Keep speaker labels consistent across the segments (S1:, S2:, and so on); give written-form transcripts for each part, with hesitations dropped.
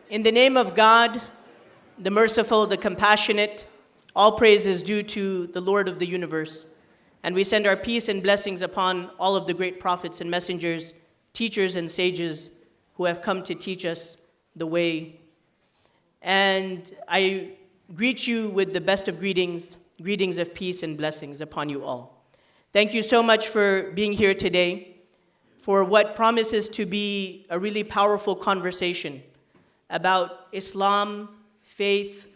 S1: In the name of God, the merciful, the compassionate, all praise is due to the Lord of the universe. And we send our peace and blessings upon all of the great prophets and messengers, teachers and sages who have come to teach us the way. And I greet you with the best of greetings of peace and blessings upon you all. Thank you so much for being here today for what promises to be a really powerful conversation about Islam, faith,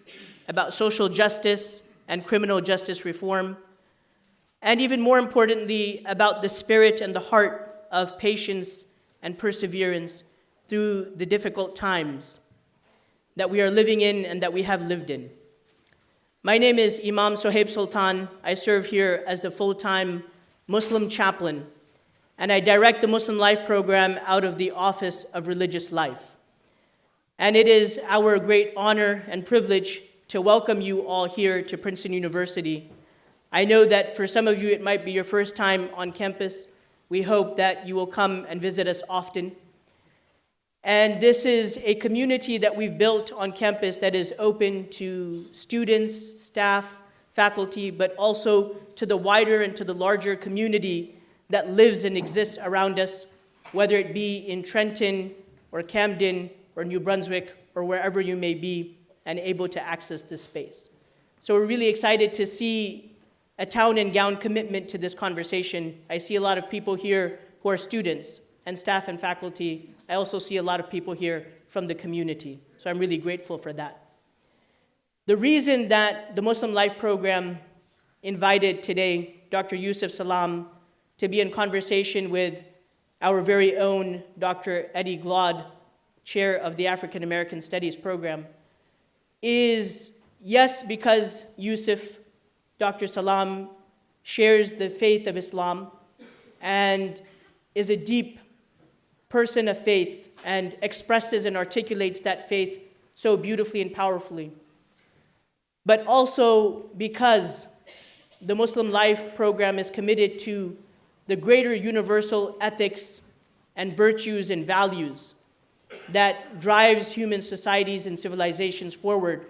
S1: about social justice and criminal justice reform, and even more importantly, about the spirit and the heart of patience and perseverance through the difficult times that we are living in and that we have lived in. My name is Imam Sohaib Sultan. I serve here as the full-time Muslim chaplain, and I direct the Muslim Life program out of the Office of Religious Life. And it is our great honor and privilege to welcome you all here to Princeton University. I know that for some of you it might be your first time on campus. We hope that you will come and visit us often. And this is a community that we've built on campus that is open to students, staff, faculty, but also to the wider and to the larger community that lives and exists around us, whether it be in Trenton or Camden or New Brunswick or wherever you may be and able to access this space. So we're really excited to see a town and gown commitment to this conversation. I see a lot of people here who are students and staff and faculty. I also see a lot of people here from the community. So I'm really grateful for that. The reason that the Muslim Life program invited today Dr. Yusef Salaam to be in conversation with our very own Dr. Glaude, chair of the African American Studies program, is yes, because Yusef, Dr. Salaam, shares the faith of Islam and is a deep person of faith and expresses and articulates that faith so beautifully and powerfully. But also because the Muslim Life program is committed to the greater universal ethics and virtues and values that drives human societies and civilizations forward,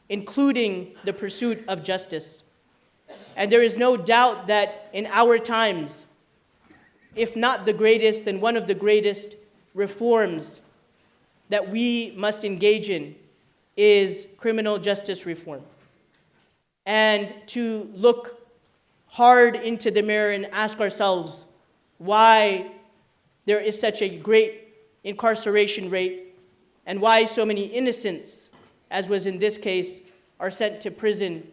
S1: including the pursuit of justice. And there is no doubt that in our times, if not the greatest, then one of the greatest reforms that we must engage in is criminal justice reform. And to look hard into the mirror and ask ourselves why there is such a great incarceration rate and why so many innocents, as was in this case, are sent to prison,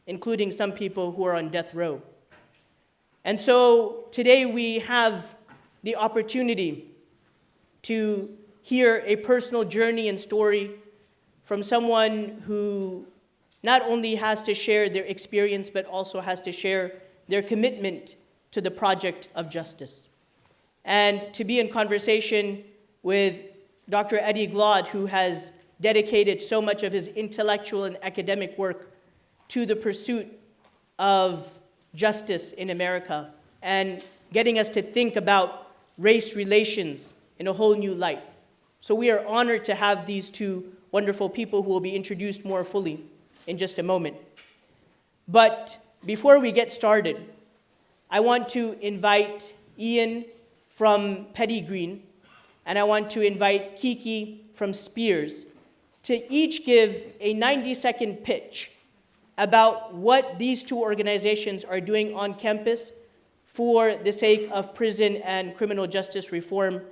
S1: including some people who are on death row. And so today we have the opportunity to hear a personal journey and story from someone who not only has to share their experience, but also has to share their commitment to the project of justice. And to be in conversation with Dr. Glaude, who has dedicated so much of his intellectual and academic work to the pursuit of justice in America and getting us to think about race relations in a whole new light. So we are honored to have these two wonderful people who will be introduced more fully in just a moment. But before we get started, I want to invite Ian from Petty Green, and I want to invite Kiki from Spears to each give a 90-second pitch about what these two organizations are doing on campus for the sake of prison and criminal justice reform,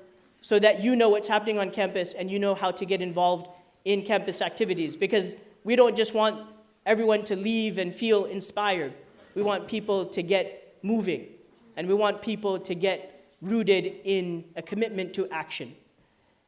S1: so that you know what's happening on campus and you know how to get involved in campus activities. Because we don't just want everyone to leave and feel inspired. We want people to get moving, and we want people to get rooted in a commitment to action.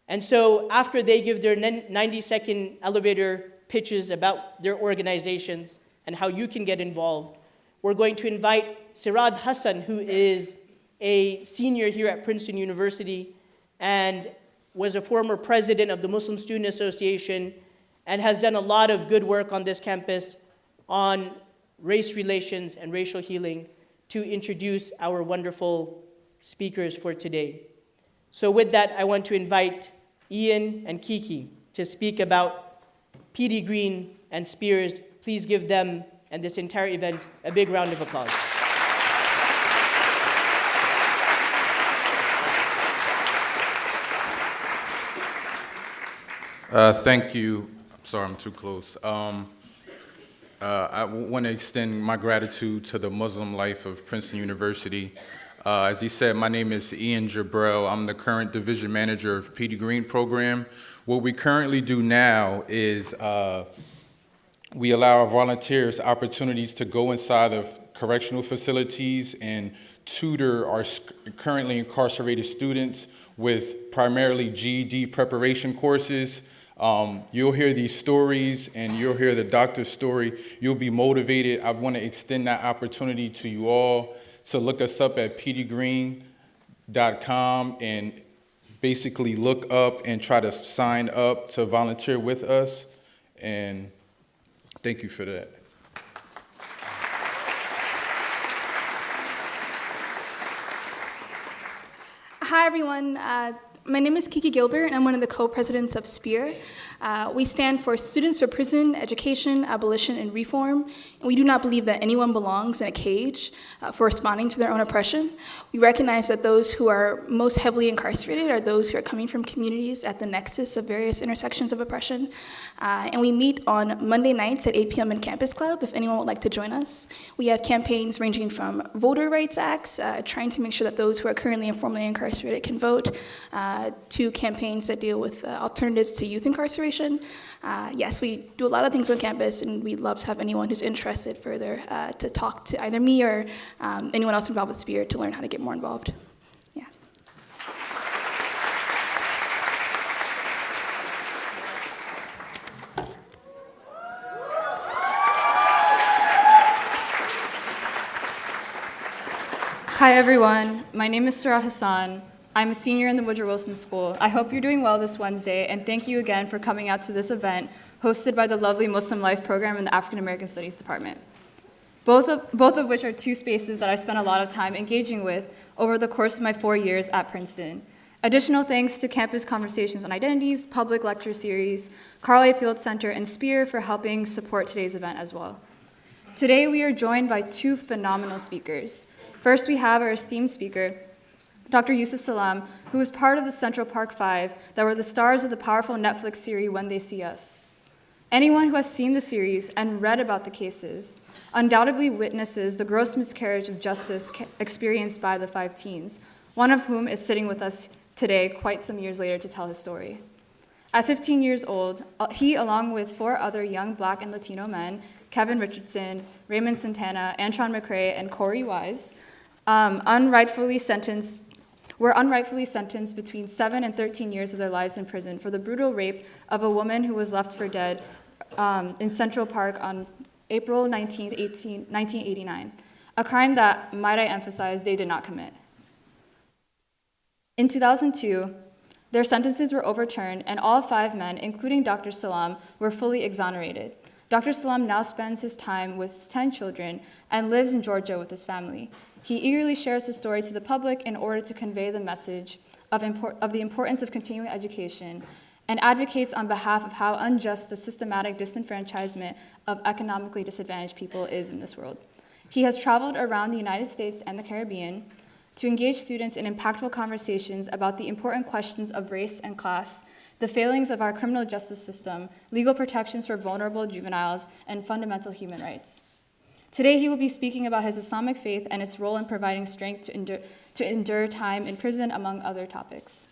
S1: And so after they give their 90-second elevator pitches about their organizations and how you can get involved, we're going to invite Sirad Hassan, who is a senior here at Princeton University and was a former president of the Muslim Student Association and has done a lot of good work on this campus on race relations and racial healing, to introduce our wonderful speakers for today. So with that, I want to invite Ian and Kiki to speak about PD Green and Spears. Please give them and this entire event a big round of applause.
S2: Thank you. I'm sorry, I'm too close. I want to extend my gratitude to the Muslim life of Princeton University. As he said, my name is Ian Jabril. I'm the current division manager of PD Green program. What we currently do now is we allow our volunteers opportunities to go inside of correctional facilities and tutor our currently incarcerated students with primarily GED preparation courses. You'll hear these stories and you'll hear the doctor's story. You'll be motivated. I want to extend that opportunity to you all to look us up at pdgreen.com and basically look up and try to sign up to volunteer with us. And thank you for that.
S3: Hi, everyone. My name is Kiki Gilbert, and I'm one of the co-presidents of SPEAR. We stand for Students for Prison, Education, Abolition, and Reform, and we do not believe that anyone belongs in a cage for responding to their own oppression. We recognize that those who are most heavily incarcerated are those who are coming from communities at the nexus of various intersections of oppression. And we meet on Monday nights at 8 p.m. in Campus Club, if anyone would like to join us. We have campaigns ranging from voter rights acts, trying to make sure that those who are currently informally incarcerated can vote, to campaigns that deal with alternatives to youth incarceration. Yes, we do a lot of things on campus, and we'd love to have anyone who's interested further to talk to either me or anyone else involved with SPEAR to learn how to get more involved. Yeah.
S4: Hi, everyone. My name is Hassan. I'm a senior in the Woodrow Wilson School. I hope you're doing well this Wednesday, and thank you again for coming out to this event hosted by the lovely Muslim Life program in the African American Studies Department. Both of which are two spaces that I spent a lot of time engaging with over the course of my 4 years at Princeton. Additional thanks to Campus Conversations on Identities, Public Lecture Series, Carly Field Center, and SPEAR for helping support today's event as well. Today we are joined by two phenomenal speakers. First, we have our esteemed speaker, Dr. Yusef Salaam, who is part of the Central Park Five that were the stars of the powerful Netflix series When They See Us. Anyone who has seen the series and read about the cases undoubtedly witnesses the gross miscarriage of justice experienced by the 5 teens, one of whom is sitting with us today quite some years later to tell his story. At 15 years old, he, along with 4 other young Black and Latino men, Kevin Richardson, Raymond Santana, Antron McCrae, and Cory Wise, were unrightfully sentenced between 7 and 13 years of their lives in prison for the brutal rape of a woman who was left for dead in Central Park on April 19, 1989, a crime that, might I emphasize, they did not commit. In 2002, their sentences were overturned, and all 5 men, including Dr. Salaam, were fully exonerated. Dr. Salaam now spends his time with his 10 children and lives in Georgia with his family. He eagerly shares his story to the public in order to convey the message of the importance of continuing education and advocates on behalf of how unjust the systematic disenfranchisement of economically disadvantaged people is in this world. He has traveled around the United States and the Caribbean to engage students in impactful conversations about the important questions of race and class, the failings of our criminal justice system, legal protections for vulnerable juveniles, and fundamental human rights. Today, he will be speaking about his Islamic faith and its role in providing strength to endure time in prison, among other topics.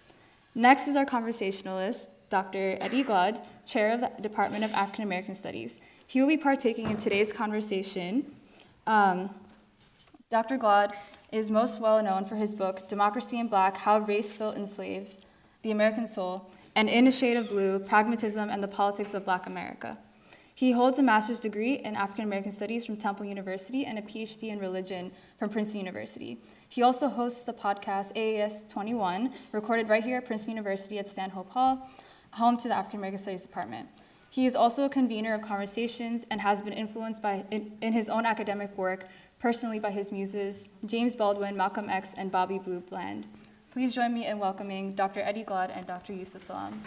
S4: Next is our conversationalist, Dr. Eddie Glaude, chair of the Department of African American Studies. He will be partaking in today's conversation. Dr. Glaude is most well known for his book, Democracy in Black, How Race Still Enslaves the American Soul, and In a Shade of Blue, Pragmatism and the Politics of Black America. He holds a master's degree in African American Studies from Temple University and a PhD in religion from Princeton University. He also hosts the podcast AAS 21, recorded right here at Princeton University at Stanhope Hall, home to the African American Studies Department. He is also a convener of conversations and has been influenced in his own academic work, personally by his muses, James Baldwin, Malcolm X, and Bobby Blue Bland. Please join me in welcoming Dr. Eddie Glaude and Dr. Yusef Salaam.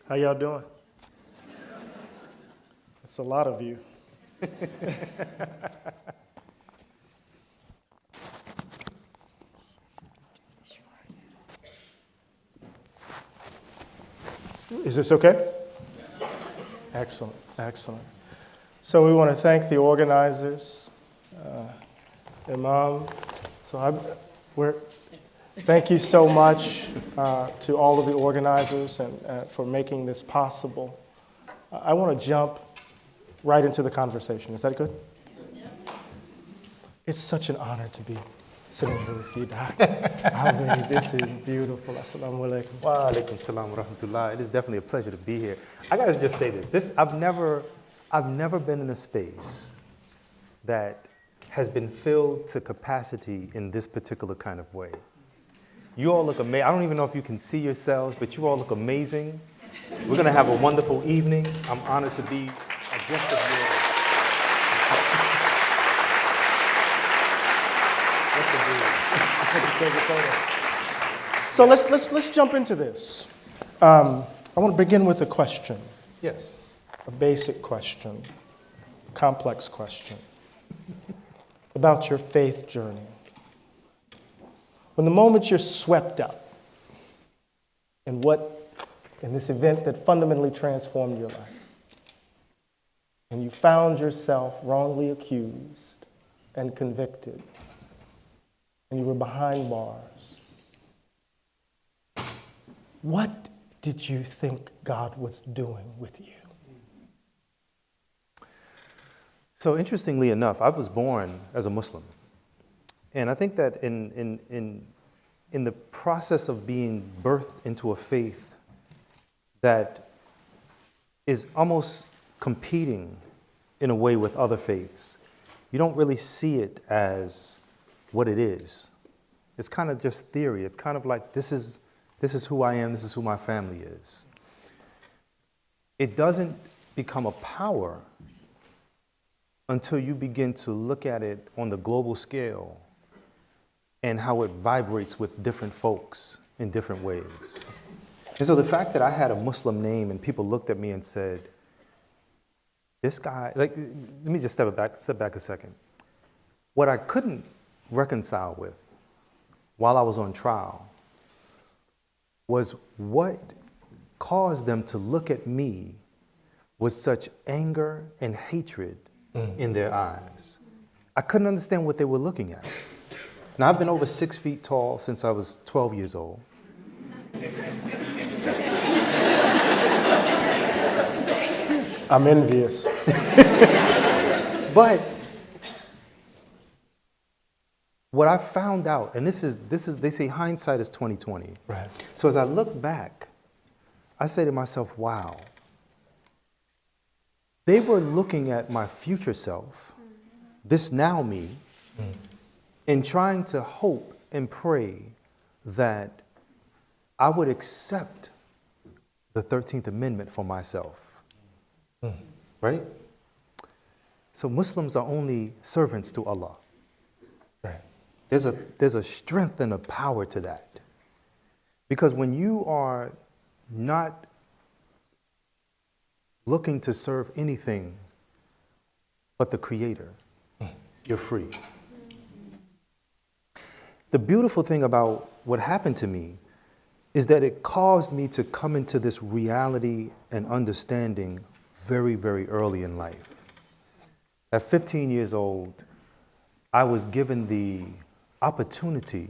S5: How y'all doing? It's a lot of you. Is this okay? Excellent, excellent. So we want to thank the organizers, Imam. Thank you so much to all of the organizers and for making this possible. I want to jump right into the conversation. Is that good? It's such an honor to be sitting here with you, Doc. I mean, this is beautiful. Assalamu alaikum.
S6: Wa alaikum salam wa rahmatullah. It is definitely a pleasure to be here. I gotta just say this. I've never been in a space that has been filled to capacity in this particular kind of way. You all look amazing. I don't even know if you can see yourselves, but you all look amazing. We're gonna have a wonderful evening. I'm honored to be a guest of yours.
S5: So let's jump into this. I want to begin with a question.
S6: Yes.
S5: A basic question, a complex question about your faith journey. When the moment you're swept up in this event that fundamentally transformed your life, and you found yourself wrongly accused and convicted, and you were behind bars, what did you think God was doing with you?
S6: So interestingly enough, I was born as a Muslim. And I think that in the process of being birthed into a faith that is almost competing in a way with other faiths, you don't really see it as what it is. It's kind of just theory. It's kind of like, this is who I am, this is who my family is. It doesn't become a power until you begin to look at it on the global scale and how it vibrates with different folks in different ways. And so the fact that I had a Muslim name and people looked at me and said, this guy, let me just step back a second. What I couldn't reconcile with while I was on trial was what caused them to look at me with such anger and hatred in their eyes. I couldn't understand what they were looking at. Now, I've been over 6 feet tall since I was 12 years old.
S5: I'm envious.
S6: But what I found out, and this is they say hindsight is 20/20.
S5: Right.
S6: So as I look back, I say to myself, wow. They were looking at my future self, this now me, and trying to hope and pray that I would accept the 13th Amendment for myself. Right? So Muslims are only servants to Allah.
S5: Right.
S6: There's a strength and a power to that. Because when you are not looking to serve anything but the Creator, you're free. The beautiful thing about what happened to me is that it caused me to come into this reality and understanding very, very early in life. At 15 years old, I was given the opportunity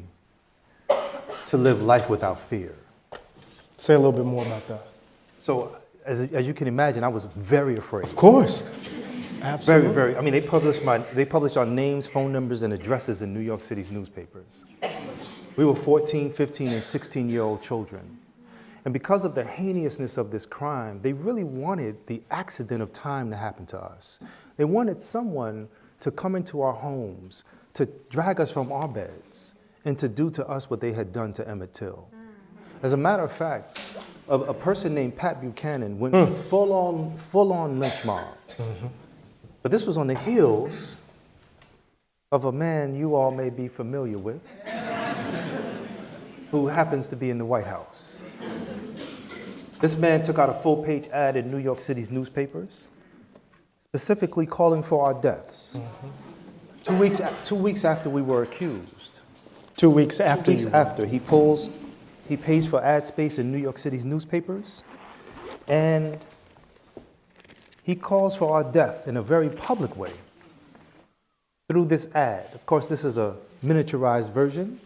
S6: to live life without fear.
S5: Say a little bit more about that.
S6: So, as you can imagine, I was very afraid.
S5: Of course. Absolutely.
S6: Very, very. I mean, they published our names, phone numbers, and addresses in New York City's newspapers. We were 14, 15, and 16-year-old children. And because of the heinousness of this crime, they really wanted the accident of time to happen to us. They wanted someone to come into our homes, to drag us from our beds, and to do to us what they had done to Emmett Till. As a matter of fact, a person named Pat Buchanan went full-on lynch mob. But this was on the heels of a man you all may be familiar with, who happens to be in the White House. This man took out a full-page ad in New York City's newspapers, specifically calling for our deaths. 2 weeks after we were accused.
S5: 2 weeks after
S6: 2 weeks after, he pays for ad space in New York City's newspapers, and he calls for our death in a very public way through this ad. Of course, this is a miniaturized version.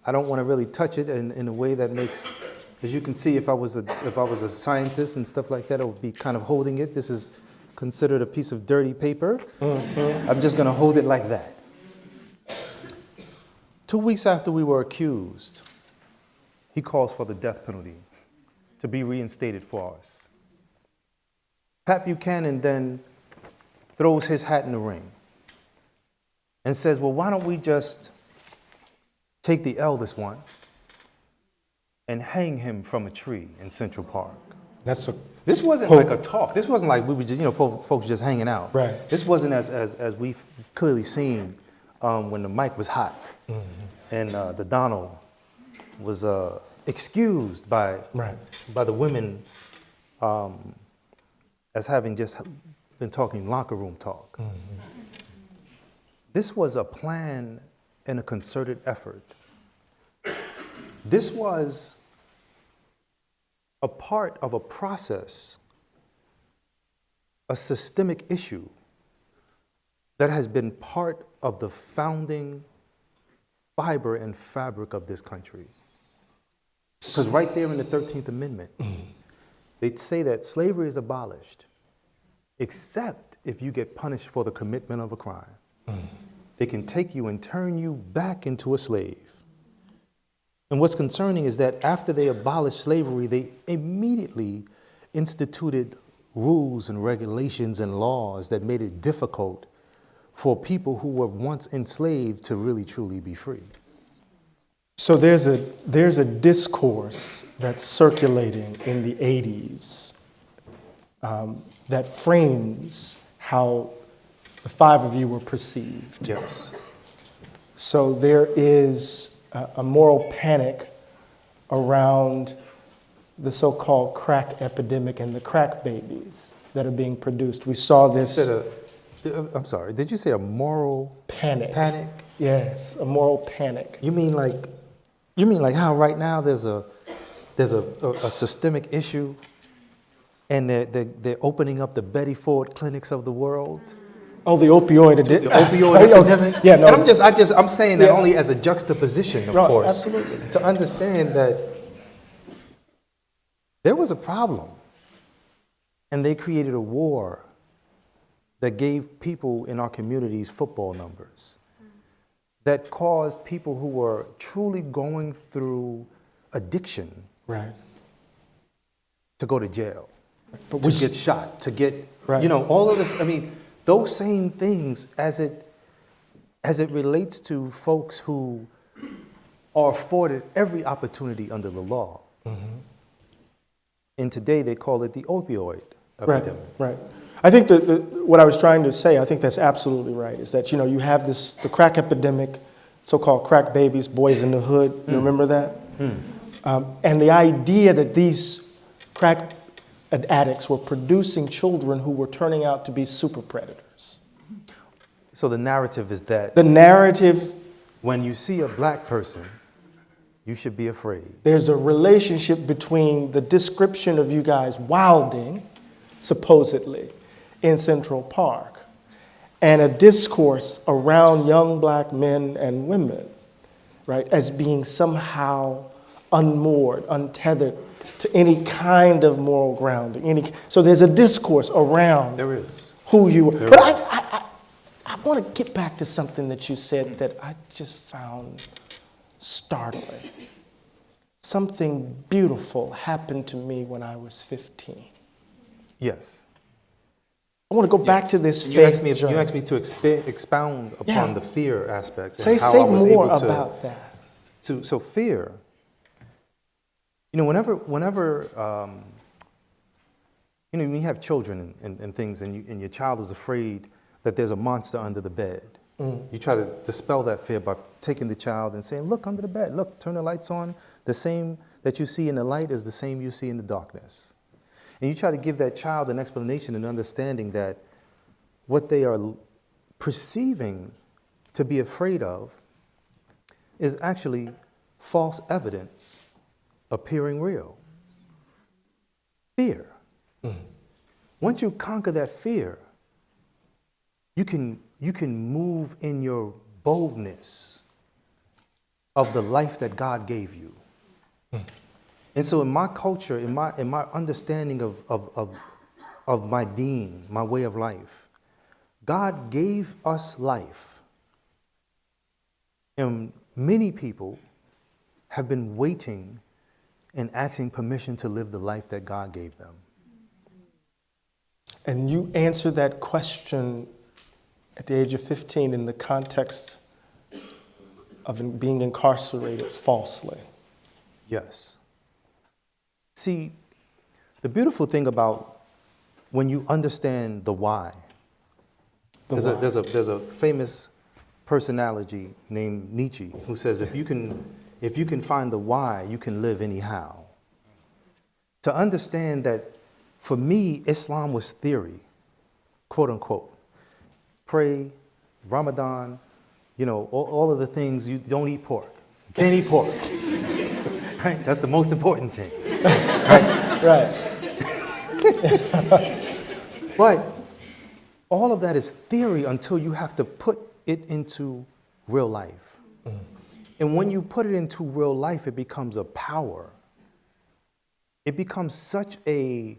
S6: I don't want to really touch it in a way that makes, as you can see, if I was a scientist and stuff like that, I would be kind of holding it. This is considered a piece of dirty paper. I'm just going to hold it like that. 2 weeks after we were accused, he calls for the death penalty to be reinstated for us. Pat Buchanan then throws his hat in the ring and says, well, why don't we just take the eldest one and hang him from a tree in Central Park? This wasn't like a talk. This wasn't like we were just, folks just hanging out.
S5: Right.
S6: This wasn't as we've clearly seen when the mic was hot and the Donald was excused by the women as having just been talking locker room talk. This was a plan and a concerted effort. This was a part of a process, a systemic issue that has been part of the founding fiber and fabric of this country. Because right there in the 13th Amendment, they say that slavery is abolished, except if you get punished for the commitment of a crime. They can take you and turn you back into a slave. And what's concerning is that after they abolished slavery, they immediately instituted rules and regulations and laws that made it difficult for people who were once enslaved to really truly be free.
S5: So there's a discourse that's circulating in the 80s that frames how the five of you were perceived.
S6: Yes.
S5: So there is a moral panic around the so-called crack epidemic and the crack babies that are being produced. We saw this.
S6: I'm sorry, did you say a moral
S5: panic?
S6: Panic?
S5: Yes, a moral panic.
S6: You mean like how right now there's a systemic issue and they're opening up the Betty Ford clinics of the world?
S5: Oh, the opioid
S6: The opioid epidemic?
S5: Yeah, no.
S6: And I'm saying that only as a juxtaposition, of course.
S5: Absolutely.
S6: To understand that there was a problem and they created a war that gave people in our communities football numbers, that caused people who were truly going through addiction to go to jail, to get shot, to get, all of this. I mean, those same things as it relates to folks who are afforded every opportunity under the law. And today they call it the opioid epidemic.
S5: Right. I think what I was trying to say, I think that's absolutely right, is that, you have the crack epidemic, so-called crack babies, boys in the hood. You remember that? And the idea that these crack addicts were producing children who were turning out to be super predators.
S6: So the narrative is that
S5: the narrative,
S6: when you see a black person, you should be afraid.
S5: There's a relationship between the description of you guys wilding, supposedly, in Central Park, and a discourse around young black men and women, right, as being somehow unmoored, untethered to any kind of moral grounding. So there's a discourse around who you are. But I want to get back to something that you said that I just found startling. something beautiful happened to me when I was 15.
S6: Yes.
S5: I want to go back to this
S6: You
S5: faith
S6: asked me,
S5: journey.
S6: you asked me to expound upon
S5: Yeah.
S6: the fear aspect.
S5: Say
S6: and how I was
S5: more
S6: able to,
S5: about that.
S6: So fear, whenever when you have children and things, and your child is afraid that there's a monster under the bed, you try to dispel that fear by taking the child and saying, look under the bed, look, turn the lights on. The same that you see in the light is the same you see in the darkness. And you try to give that child an explanation and understanding that what they are perceiving to be afraid of is actually false evidence appearing real. Fear. Once you conquer that fear, you can move in your boldness of the life that God gave you. And so in my culture, in my understanding of my deen, my way of life, God gave us life. And many people have been waiting and asking permission to live the life that God gave them.
S5: And you answered that question at the age of 15 in the context of being incarcerated falsely.
S6: Yes. See, the beautiful thing about when you understand the why, there's a famous personality named Nietzsche who says if you can find the why, you can live anyhow. To understand that for me, Islam was theory, quote unquote. Pray, Ramadan, all of the things. You don't eat pork. You can't eat pork. Right? That's the most important thing.
S5: Right.
S6: But all of that is theory until you have to put it into real life. And when you put it into real life, it becomes a power. It becomes such a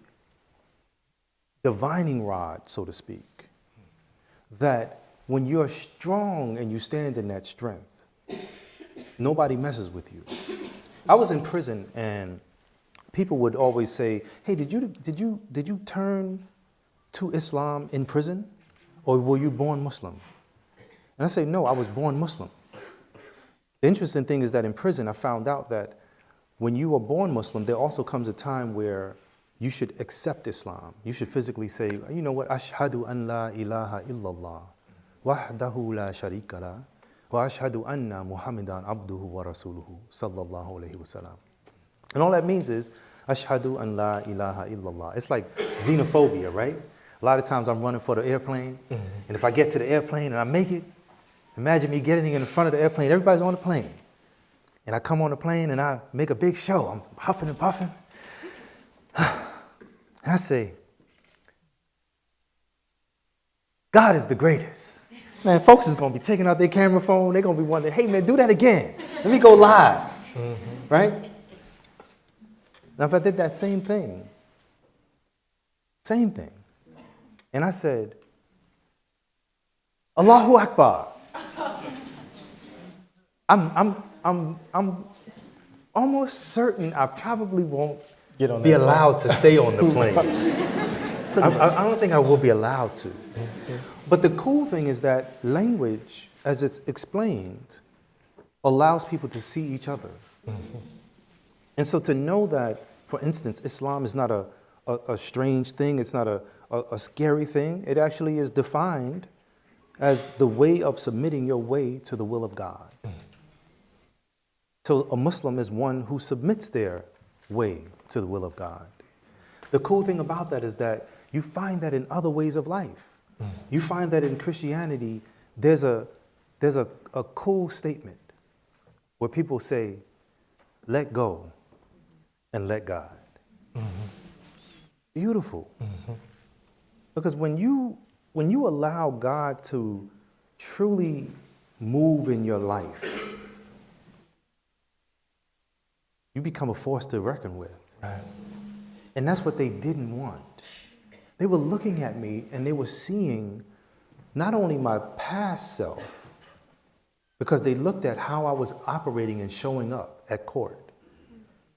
S6: divining rod, so to speak, that when you're strong and you stand in that strength, nobody messes with you. I was in prison and people would always say, hey, did you turn to Islam in prison, or were you born Muslim? And I say, no, I was born Muslim. The interesting thing is that in prison, I found out that when you are born Muslim, there also comes a time where you should accept Islam. You should physically say, you know what, ashhadu an la ilaha illallah, wahdahu la sharika la, wa ashhadu anna Muhammadan abduhu wa rasuluhu, sallallahu alayhi wa sallam. And all that means is, ashhadu an la ilaha illallah. It's like xenophobia, right? A lot of times I'm running for the airplane, and if I get to the airplane and I make it, imagine me getting in front of the airplane, everybody's on the plane. And I come on the plane and I make a big show. I'm huffing and puffing. And I say, God is the greatest. Man, folks is going to be taking out their camera phone. They're going to be wondering, hey, man, do that again. Let me go live. Right? Now, if I did that same thing, and I said, Allahu Akbar. I'm almost certain I probably won't be allowed to stay on the plane. I don't think I will be allowed to. But the cool thing is that language, as it's explained, allows people to see each other. And so to know that, for instance, Islam is not a strange thing, it's not a scary thing, it actually is defined as the way of submitting your way to the will of God. So a Muslim is one who submits their way to the will of God. The cool thing about that is that you find that in other ways of life. You find that in Christianity, there's a cool statement where people say, let go and let God. Beautiful. Because when you allow God to truly move in your life, you become a force to reckon with. Right. And that's what they didn't want. They were looking at me and they were seeing not only my past self, because they looked at how I was operating and showing up at court.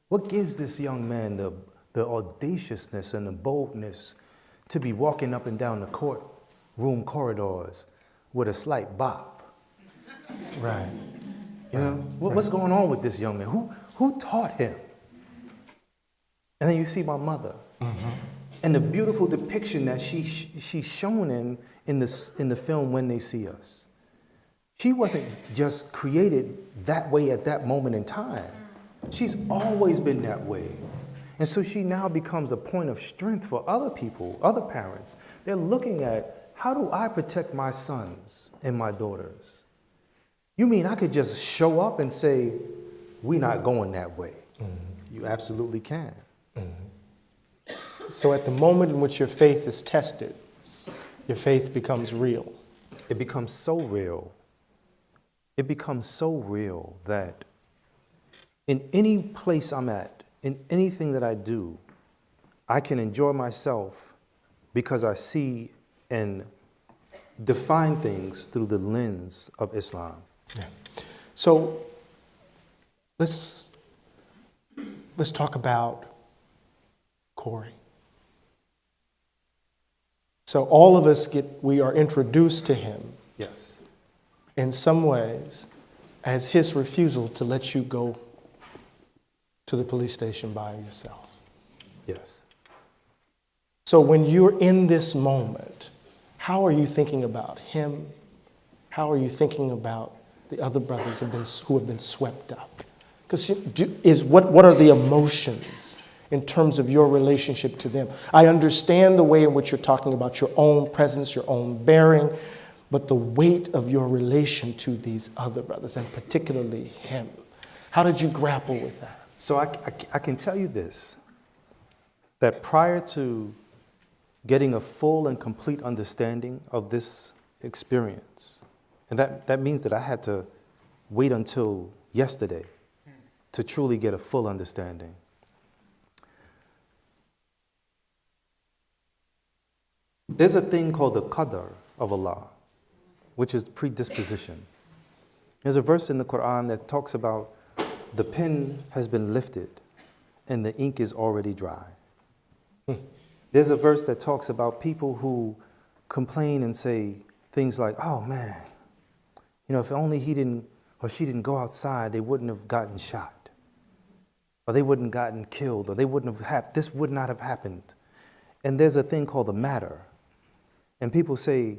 S6: What gives this young man the audaciousness and the boldness to be walking up and down the courtroom corridors with a slight bop?
S5: Right.
S6: You know, what's going on with this young man? Who taught him? And then you see my mother, and the beautiful depiction that she's shown in the film When They See Us. She wasn't just created that way at that moment in time. She's always been that way. And so she now becomes a point of strength for other people, other parents. They're looking at, how do I protect my sons and my daughters? You mean I could just show up and say, we're not going that way? You absolutely can.
S5: So at the moment in which your faith is tested, your faith becomes real.
S6: It becomes so real. It becomes so real that in any place I'm at, in anything that I do, I can enjoy myself because I see and define things through the lens of Islam.
S5: Yeah. So let's talk about Cory. So all of us we are introduced to him
S6: Yes.
S5: in some ways as his refusal to let you go to the police station by yourself.
S6: Yes.
S5: So when you're in this moment, how are you thinking about him? How are you thinking about the other brothers who have been swept up? Because what are the emotions in terms of your relationship to them? I understand the way in which you're talking about your own presence, your own bearing, but the weight of your relation to these other brothers, and particularly him. How did you grapple with that?
S6: So I can tell you this, that prior to getting a full and complete understanding of this experience, and that means that I had to wait until yesterday to truly get a full understanding. There's a thing called the qadr of Allah, which is predisposition. There's a verse in the Quran that talks about the pen has been lifted and the ink is already dry. There's a verse that talks about people who complain and say things like, oh man, you know, if only he didn't or she didn't go outside, they wouldn't have gotten shot, or they wouldn't have gotten killed, or they wouldn't have this would not have happened. And there's a thing called the matter. And people say,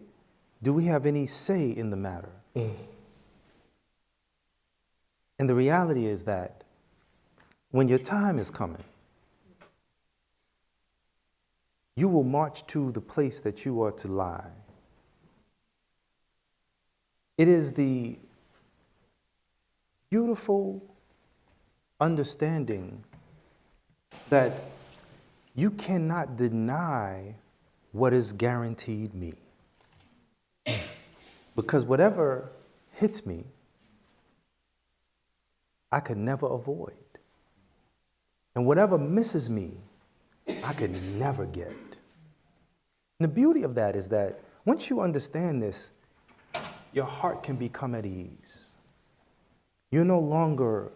S6: do we have any say in the matter? And the reality is that when your time is coming, you will march to the place that you are to lie. It is the beautiful understanding that you cannot deny what is guaranteed me. Because whatever hits me, I could never avoid. And whatever misses me, I could never get. And the beauty of that is that once you understand this, your heart can become at ease. You're no longer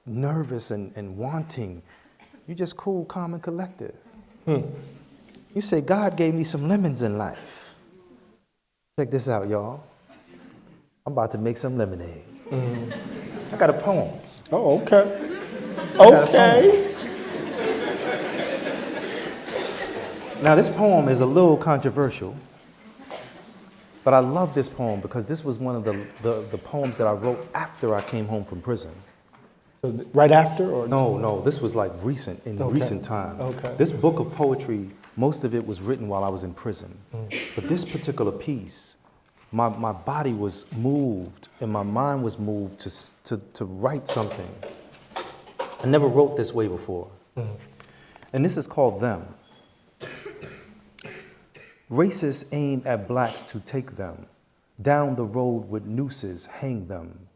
S6: nervous and wanting. You're just cool, calm, and collective. You say, God gave me some lemons in life. Check this out, y'all. I'm about to make some lemonade. I got a poem.
S5: Oh, okay. Okay.
S6: Now, this poem is a little controversial, but I love this poem because this was one of the poems that I wrote after I came home from prison.
S5: So right after, or
S6: No, this was like recent times.
S5: Okay.
S6: This book of poetry, most of it was written while I was in prison. But this particular piece, my body was moved and my mind was moved to write something. I never wrote this way before. And this is called Them. Racists aim at blacks to take them. Down the road with nooses, hang them.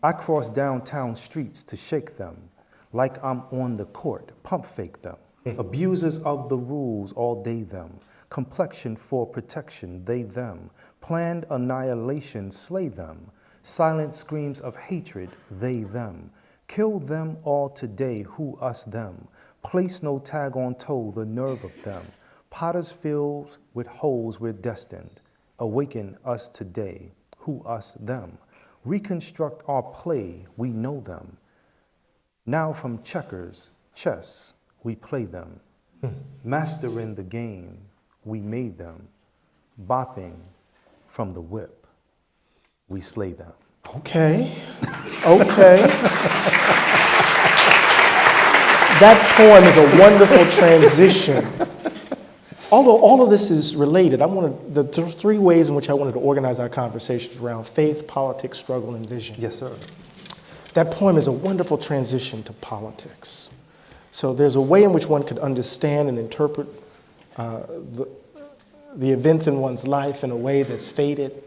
S6: I cross downtown streets to shake them. Like I'm on the court, pump fake them. Abusers of the rules, all they them. Complexion for protection, they them. Planned annihilation, slay them. Silent screams of hatred, they them. Kill them all today, who us them. Place no tag on toe, the nerve of them. Potter's fields with holes we're destined. Awaken us today, who us them. Reconstruct our play, we know them. Now from checkers, chess, we play them. Mastering the game, we made them. Bopping from the whip, we slay them.
S5: Okay. Okay. That poem is a wonderful transition. Although all of this is related, I wanted the three ways in which I wanted to organize our conversations around faith, politics, struggle, and vision.
S6: Yes, sir.
S5: That poem is a wonderful transition to politics. So there's a way in which one could understand and interpret the events in one's life in a way that's faded,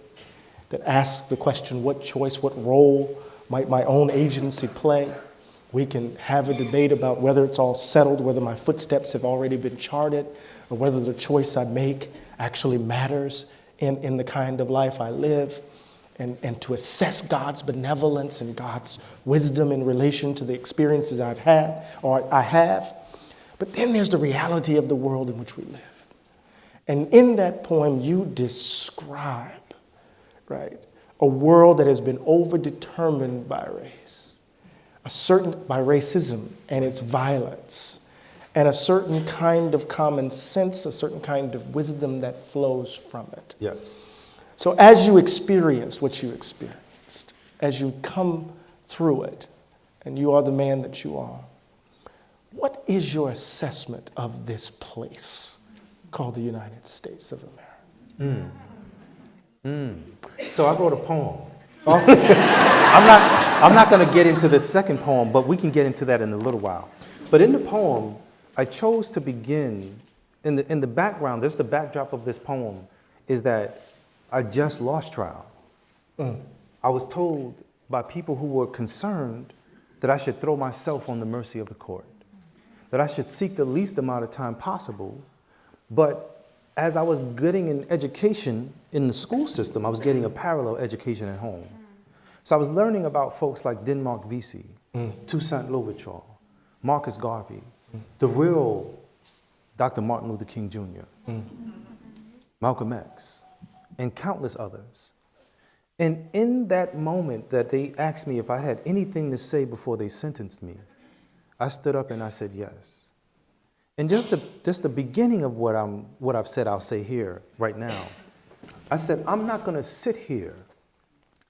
S5: that asks the question, what choice, what role might my own agency play? We can have a debate about whether it's all settled, whether my footsteps have already been charted, or whether the choice I make actually matters in the kind of life I live, and to assess God's benevolence and God's wisdom in relation to the experiences I've had, or I have. But then there's the reality of the world in which we live. And in that poem, you describe, right, a world that has been overdetermined by race, by racism and its violence, and a certain kind of common sense, a certain kind of wisdom that flows from it.
S6: Yes.
S5: So as you experience what you experienced, as you've come through it, and you are the man that you are, what is your assessment of this place called the United States of America?
S6: So I wrote a poem. I'm not going to get into the second poem, but we can get into that in a little while. But in the poem, I chose to begin, in the background, this is the backdrop of this poem, is that I just lost trial. I was told by people who were concerned that I should throw myself on the mercy of the court, that I should seek the least amount of time possible. But as I was getting an education in the school system, I was getting a parallel education at home. So I was learning about folks like Denmark Vesey, Toussaint Louverture, Marcus Garvey, the real Dr. Martin Luther King Jr., Malcolm X, and countless others. And in that moment that they asked me if I had anything to say before they sentenced me, I stood up and I said yes. And just the beginning of what I've said, I'll say here right now. I said, I'm not going to sit here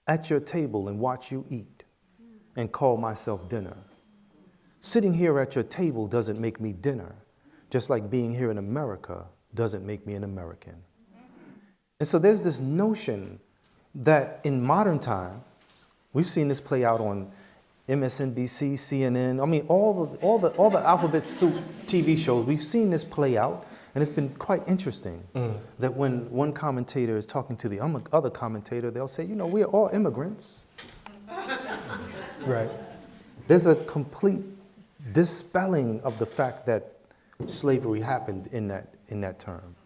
S6: at your table and watch you eat and call myself dinner. Sitting here at your table doesn't make me dinner, just like being here in America doesn't make me an American. And so there's this notion that in modern times, we've seen this play out on MSNBC, CNN, I mean, all the alphabet soup TV shows, we've seen this play out, and it's been quite interesting that when one commentator is talking to the other commentator, they'll say, you know, we are all immigrants.
S5: Right.
S6: There's a complete dispelling of the fact that slavery happened in that term.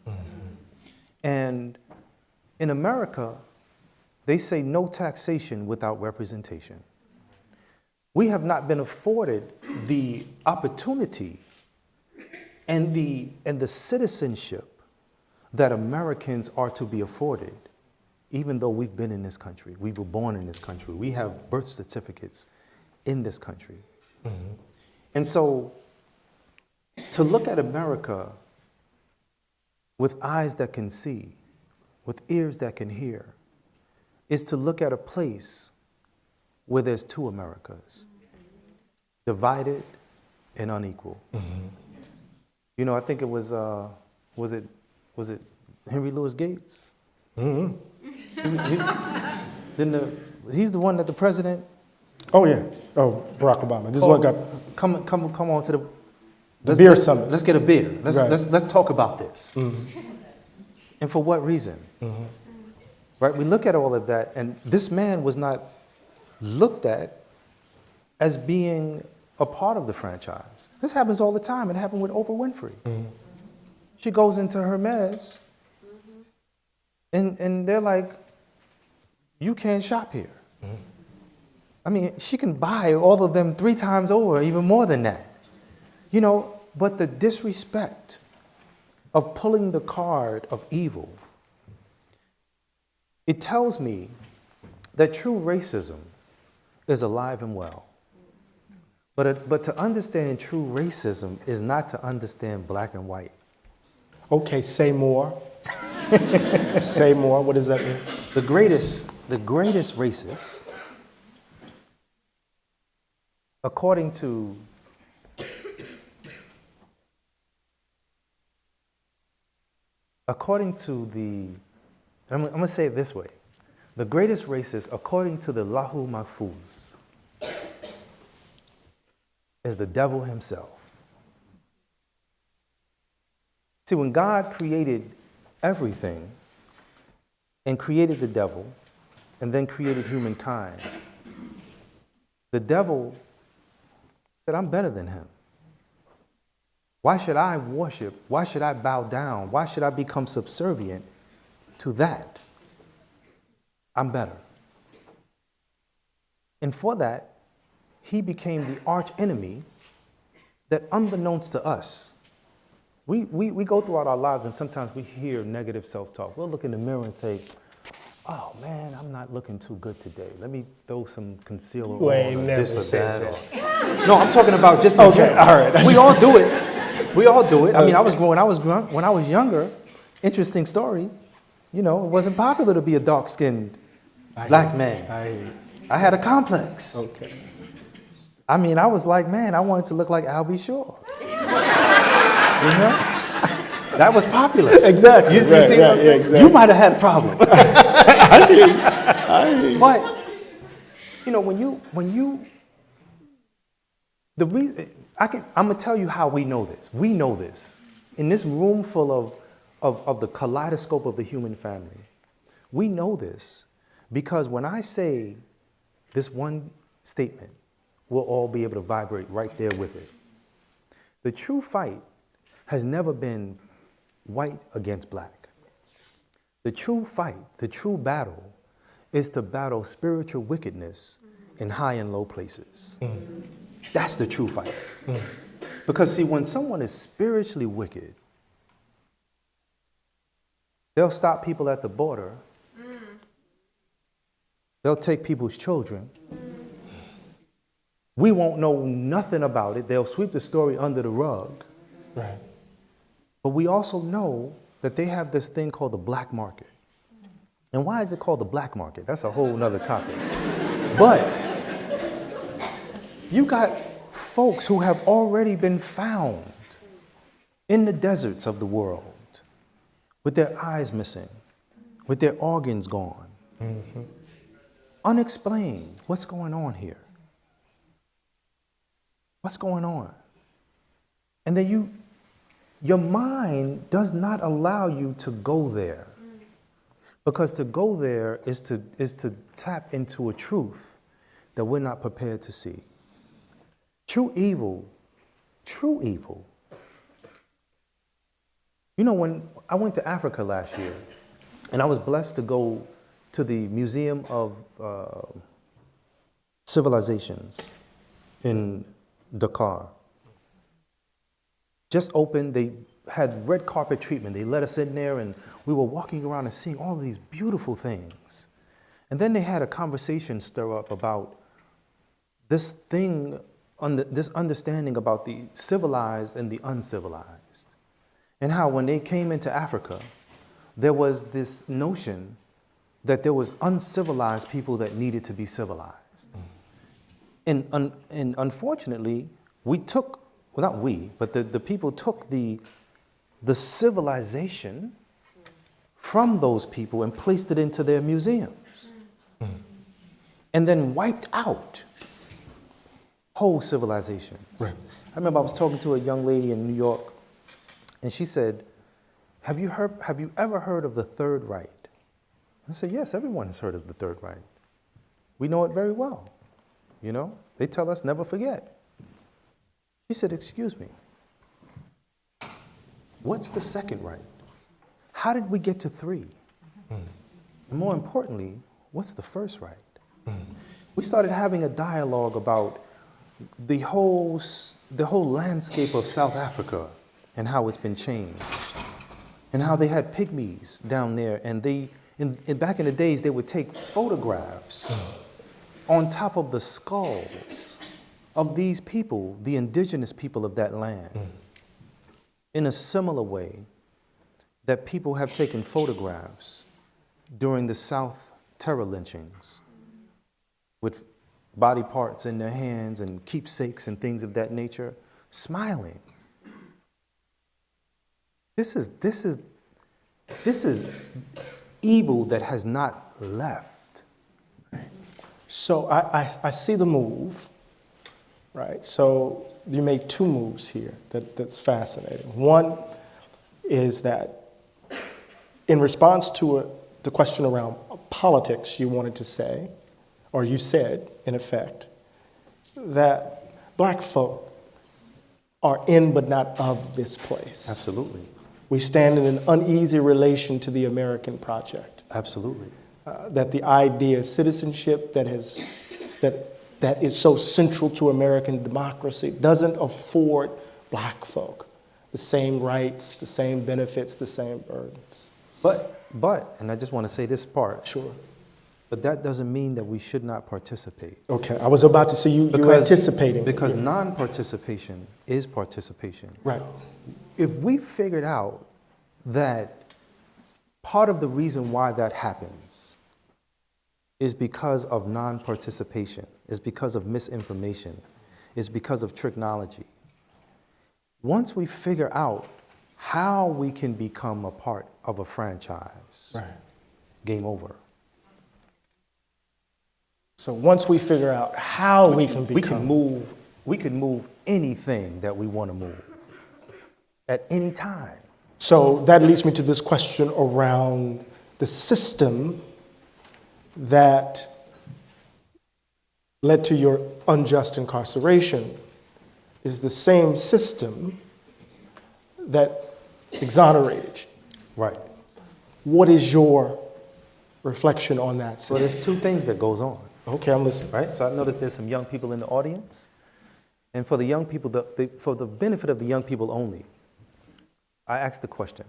S6: And in America, they say no taxation without representation. We have not been afforded the opportunity and the citizenship that Americans are to be afforded, even though we've been in this country. We were born in this country. We have birth certificates in this country. And so to look at America with eyes that can see, with ears that can hear, is to look at a place where there's two Americas, divided and unequal. You know, I think it was it Henry Louis Gates? He's the one that the president.
S5: Oh yeah. Oh, Barack Obama. This is what got.
S6: Come on to
S5: the beer summit.
S6: Let's get a beer.
S5: Right.
S6: Let's talk about this. And for what reason? Right? We look at all of that, and this man was not looked at as being a part of the franchise. This happens all the time. It happened with Oprah Winfrey. She goes into her mess, and they're like, you can't shop here. I mean, she can buy all of them 3 times over, even more than that. You know, but the disrespect of pulling the card of evil, it tells me that true racism is alive and well. But to understand true racism is not to understand black and white.
S5: Okay, say more. Say more. What does that mean?
S6: The greatest racist, according to the, I'm going to say it this way. The greatest racist, according to the Lahu Mahfuz, is the devil himself. See, when God created everything and created the devil and then created humankind, the devil said, I'm better than him. Why should I worship? Why should I bow down? Why should I become subservient to that? I'm better. And for that, he became the arch enemy that, unbeknownst to us, we go throughout our lives and sometimes we hear negative self-talk. We'll look in the mirror and say, oh man, I'm not looking too good today. Let me throw some concealer on or this or that. No, I'm talking about just
S5: okay, all right.
S6: We all do it. We all do it. I mean, when I was younger, interesting story, you know, it wasn't popular to be a dark-skinned black man. I had a complex.
S5: Okay.
S6: I mean, I was like, man, I wanted to look like Albie Shaw. You know? That was popular.
S5: Exactly.
S6: You see what I'm saying? Exactly. You might have had a problem. I hear you. But, you know, I'm going to tell you how we know this. We know this. In this room full of the kaleidoscope of the human family, we know this because when I say this one statement, we'll all be able to vibrate right there with it. The true fight has never been white against black. The true fight, the true battle, is to battle spiritual wickedness in high and low places. That's the true fight. Because see, when someone is spiritually wicked, they'll stop people at the border. They'll take people's children. We won't know nothing about it. They'll sweep the story under the rug.
S5: Right.
S6: But we also know that they have this thing called the black market. And why is it called the black market? That's a whole nother topic. But you got folks who have already been found in the deserts of the world with their eyes missing, with their organs gone. Unexplained. What's going on here? What's going on? And then your mind does not allow you to go there. Because to go there is to tap into a truth that we're not prepared to see. True evil. You know, when I went to Africa last year, and I was blessed to go to the Museum of Civilizations in Dakar. Just opened, they had red carpet treatment. They let us in there and we were walking around and seeing all of these beautiful things. And then they had a conversation stir up about this thing, this understanding about the civilized and the uncivilized. And how when they came into Africa, there was this notion that there was uncivilized people that needed to be civilized. And unfortunately, we took, well, not we, but the people took the civilization from those people and placed it into their museums. And then wiped out whole civilizations.
S5: Right.
S6: I remember I was talking to a young lady in New York, and she said, have you ever heard of the Third Reich? I said, yes, everyone has heard of the Third Reich. We know it very well. You know, they tell us never forget. She said, excuse me, what's the Second Reich? How did we get to 3? And more importantly, what's the First Reich? we started having a dialogue about the whole landscape of South Africa and how it's been changed, and how they had pygmies down there, and back in the days they would take photographs on top of the skulls of these people, the indigenous people of that land, in a similar way that people have taken photographs during the South terror lynchings with body parts in their hands and keepsakes and things of that nature, smiling. This is evil that has not left.
S5: So I see the move, right? So you made two moves here that's fascinating. One is that in response to the question around politics, you wanted to say, or you said, in effect, that black folk are in but not of this place.
S6: Absolutely.
S5: We stand in an uneasy relation to the American project.
S6: Absolutely.
S5: That the idea of citizenship that is so central to American democracy doesn't afford black folk the same rights, the same benefits, the same burdens.
S6: But, and I just want to say this part.
S5: Sure.
S6: But that doesn't mean that we should not participate.
S5: Okay, I was about to say you were anticipating.
S6: Because non-participation is participation.
S5: Right.
S6: If we figured out that part of the reason why that happens is because of non-participation, is because of misinformation, is because of technology. Once we figure out how we can become a part of a franchise,
S5: Right.
S6: game over.
S5: So once we figure out how we can become,
S6: we can move anything that we want to move at any time.
S5: So that leads me to this question around the system that led to your unjust incarceration is the same system that exonerated you.
S6: Right.
S5: What is your reflection on that
S6: So
S5: system?
S6: there's two things that goes on.
S5: Okay, I'm listening.
S6: Right? So I know that there's some young people in the audience. And for the young people, for the benefit of the young people only, I asked the question,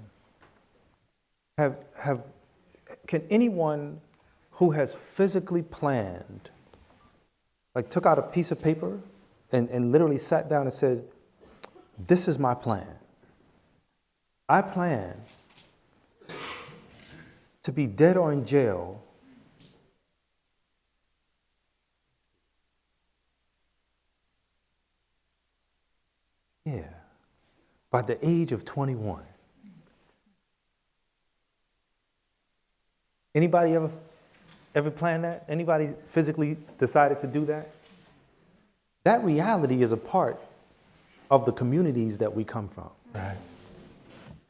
S6: can anyone who has physically planned, like took out a piece of paper and literally sat down and said, this is my plan. I plan to be dead or in jail by the age of 21. Anybody ever planned that? Anybody physically decided to do that? That reality is a part of the communities that we come from.
S5: Right.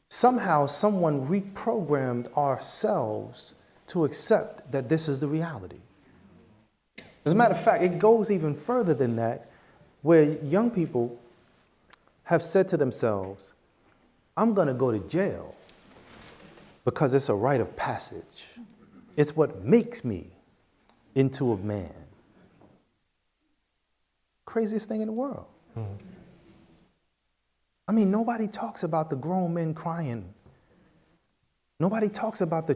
S6: Somehow someone reprogrammed ourselves to accept that this is the reality. As a matter of fact, it goes even further than that, where young people have said to themselves, I'm going to go to jail because it's a rite of passage. It's what makes me into a man. Craziest thing in the world. Mm-hmm. I mean, nobody talks about the grown men crying. Nobody talks about the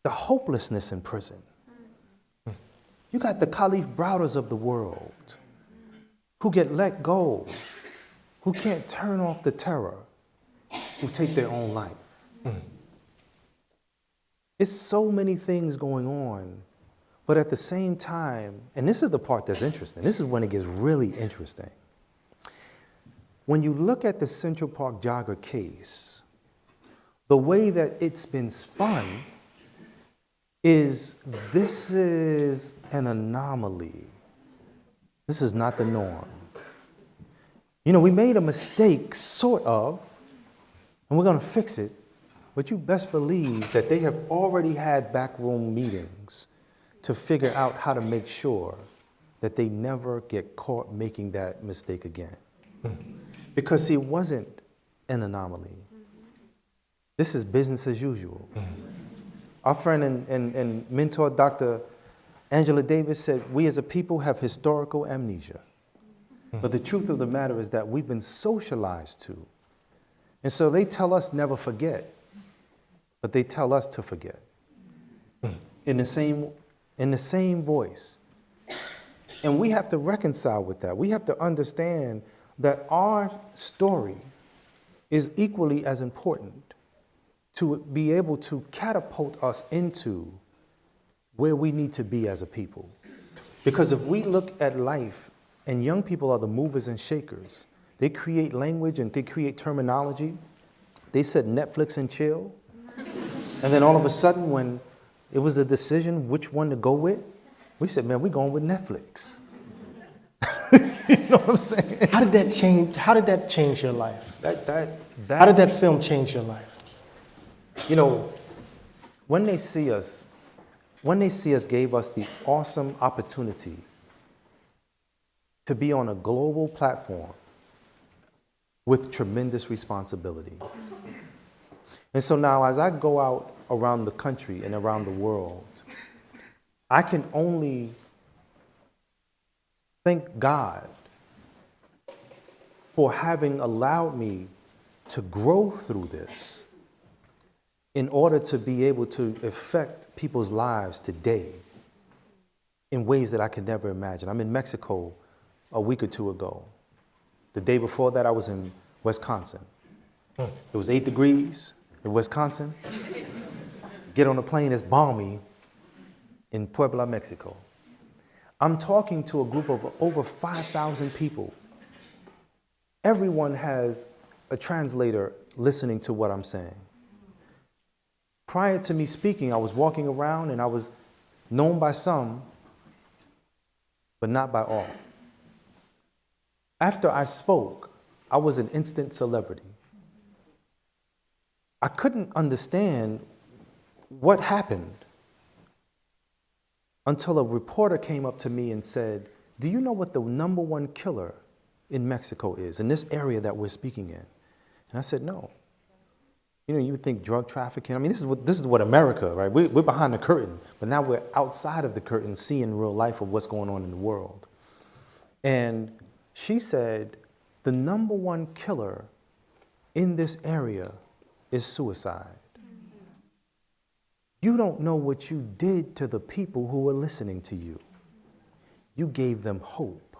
S6: hopelessness in prison. Mm-hmm. You got the Khalif Browders of the world who get let go, who can't turn off the terror, who take their own life. Mm. It's so many things going on, but at the same time, and this is the part that's interesting, this is when it gets really interesting. When you look at the Central Park Jogger case, the way that it's been spun is this is an anomaly. This is not the norm. You know, we made a mistake, sort of, and we're going to fix it, but you best believe that they have already had backroom meetings to figure out how to make sure that they never get caught making that mistake again. Mm-hmm. Because, see, it wasn't an anomaly. Mm-hmm. This is business as usual. Mm-hmm. Our friend and mentor, Dr. Angela Davis, said, we as a people have historical amnesia. But the truth of the matter is that we've been socialized to. And so they tell us never forget, but they tell us to forget. In the same voice. And we have to reconcile with that. We have to understand that our story is equally as important to be able to catapult us into where we need to be as a people. Because if we look at life, and young people are the movers and shakers, they create language and they create terminology. They said Netflix and chill. And then all of a sudden, when it was a decision which one to go with, we said, man, we're going with Netflix. You know what I'm saying?
S5: How did that change your life?
S6: How
S5: How did that film change your life?
S6: You know, when they see us gave us the awesome opportunity to be on a global platform with tremendous responsibility. And so now as I go out around the country and around the world, I can only thank God for having allowed me to grow through this in order to be able to affect people's lives today in ways that I could never imagine. I'm in Mexico a week or two ago. The day before that, I was in Wisconsin. It was 8 degrees in Wisconsin. Get on a plane, it's balmy in Puebla, Mexico. I'm talking to a group of over 5,000 people. Everyone has a translator listening to what I'm saying. Prior to me speaking, I was walking around and I was known by some, but not by all. After I spoke, I was an instant celebrity. I couldn't understand what happened until a reporter came up to me and said, do you know what the #1 killer in Mexico is, in this area that we're speaking in? And I said, no. You know, you would think drug trafficking. I mean, this is what America, right? We're behind the curtain, but now we're outside of the curtain seeing real life of what's going on in the world. And she said, the #1 killer in this area is suicide. You don't know what you did to the people who were listening to you. You gave them hope.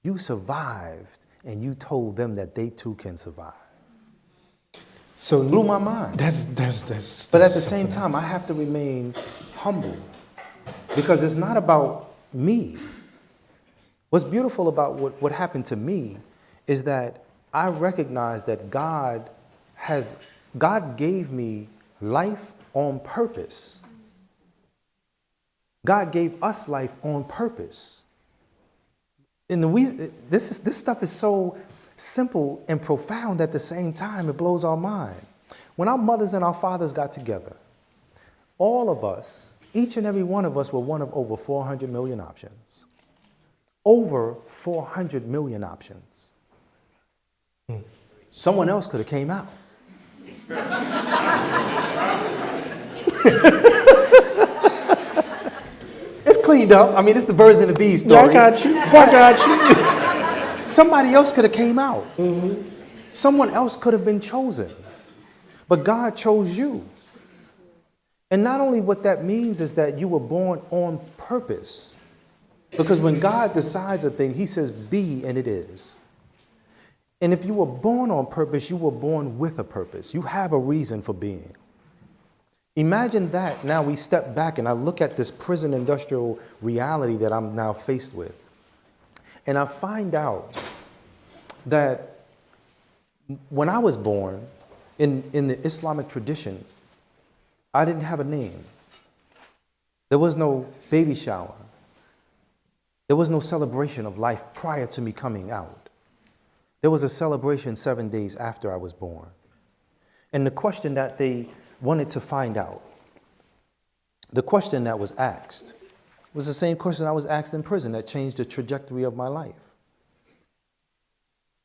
S6: You survived, and you told them that they too can survive.
S5: So
S6: Blew my mind.
S5: That's
S6: But at the same time, I have to remain humble because it's not about me. What's beautiful about what happened to me is that I recognize that God gave me life on purpose. God gave us life on purpose. And this stuff is so simple and profound at the same time, it blows our mind. When our mothers and our fathers got together, all of us, each and every one of us were one of over 400 million options. Over 400 million options. Someone else could have came out. It's cleaned up. I mean, it's the birds and the bees story.
S5: Yeah, I got you. I got you.
S6: Somebody else could have came out. Mm-hmm. Someone else could have been chosen. But God chose you. And not only what that means is that you were born on purpose. Because when God decides a thing, he says, be, and it is. And if you were born on purpose, you were born with a purpose. You have a reason for being. Imagine that. Now we step back and I look at this prison industrial reality that I'm now faced with. And I find out that when I was born in the Islamic tradition, I didn't have a name. There was no baby shower. There was no celebration of life prior to me coming out. There was a celebration 7 days after I was born. And the question that they wanted to find out, the question that was asked, was the same question I was asked in prison that changed the trajectory of my life.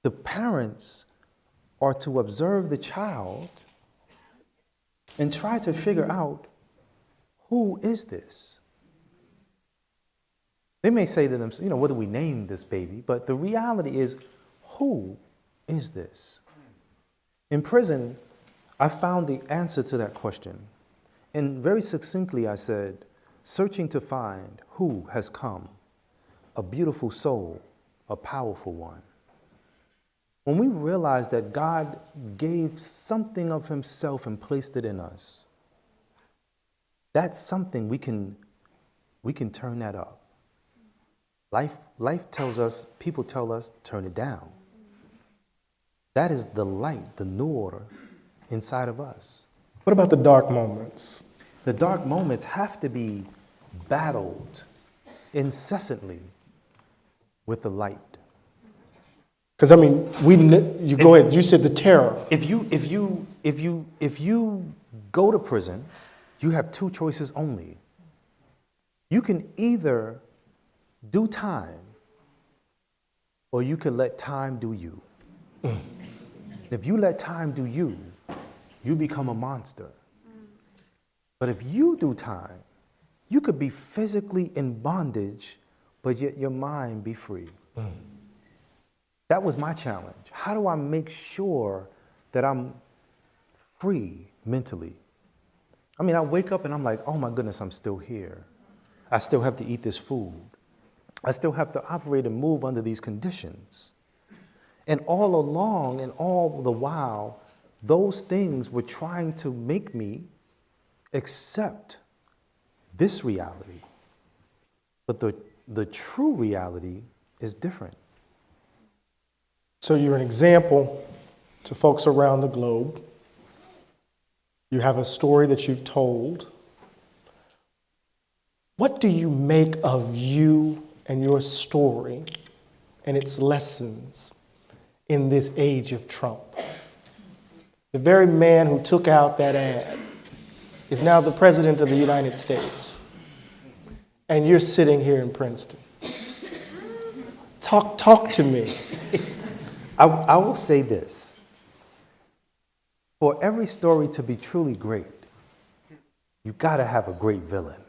S6: The parents are to observe the child and try to figure out who is this? They may say to themselves, you know, what do we name this baby? But the reality is, who is this? In prison, I found the answer to that question. And very succinctly, I said, searching to find who has come, a beautiful soul, a powerful one. When we realize that God gave something of himself and placed it in us, that's something we can turn that up. Life tells us, people tell us, turn it down. That is the light, the nur inside of us.
S5: What about the dark moments?
S6: The dark moments have to be battled incessantly with the light.
S5: Because I mean, you go ahead. You said the terror.
S6: If you go to prison, you have two choices only. You can either do time, or you can let time do you. If you let time do you, you become a monster. But if you do time, you could be physically in bondage, but yet your mind be free. That was my challenge. How do I make sure that I'm free mentally? I mean, I wake up and I'm like, oh my goodness, I'm still here. I still have to eat this food. I still have to operate and move under these conditions. And all along and all the while, those things were trying to make me accept this reality. But the true reality is different.
S5: So you're an example to folks around the globe. You have a story that you've told. What do you make of you and your story and its lessons in this age of Trump? The very man who took out that ad is now the president of the United States. And you're sitting here in Princeton. Talk to me.
S6: I will say this. For every story to be truly great, you gotta have a great villain.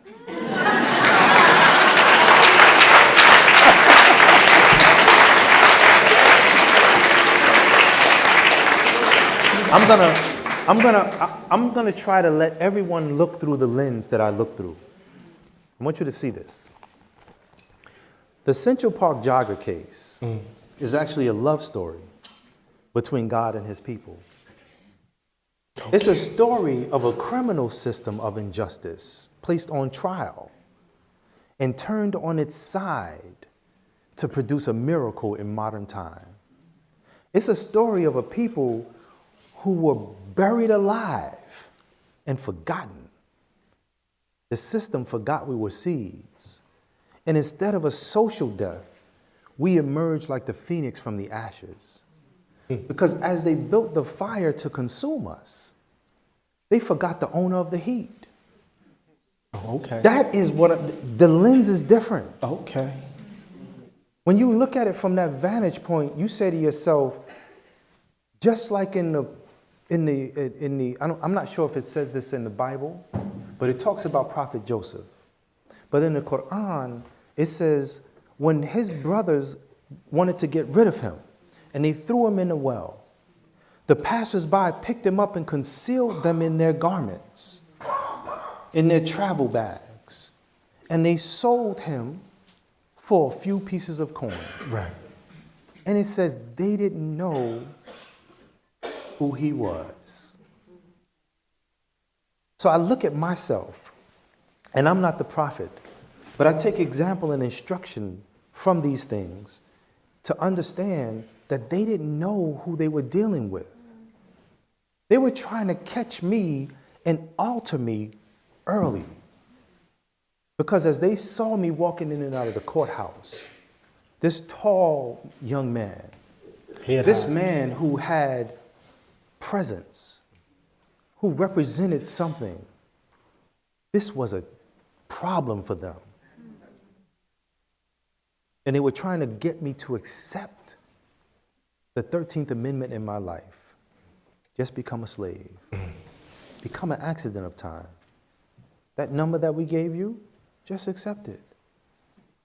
S6: I'm gonna try to let everyone look through the lens that I look through. I want you to see this. The Central Park Jogger case is actually a love story between God and his people. Okay. It's a story of a criminal system of injustice placed on trial and turned on its side to produce a miracle in modern time. It's a story of a people who were buried alive and forgotten. The system forgot we were seeds. And instead of a social death, we emerged like the phoenix from the ashes. Because as they built the fire to consume us, they forgot the owner of the heat.
S5: Okay.
S6: That is what, the lens is different.
S5: Okay.
S6: When you look at it from that vantage point, you say to yourself, just like I'm not sure if it says this in the Bible, but it talks about Prophet Joseph. But in the Quran, it says, when his brothers wanted to get rid of him and they threw him in a well, the passersby picked him up and concealed them in their garments, in their travel bags, and they sold him for a few pieces of coin.
S5: Right.
S6: And it says they didn't know who he was. So I look at myself, and I'm not the prophet, but I take example and instruction from these things to understand that they didn't know who they were dealing with. They were trying to catch me and alter me early. Because as they saw me walking in and out of the courthouse, this tall young man, this man who had presence, who represented something, this was a problem for them. And they were trying to get me to accept the 13th Amendment in my life. Just become a slave. Become an accident of time. That number that we gave you, just accept it.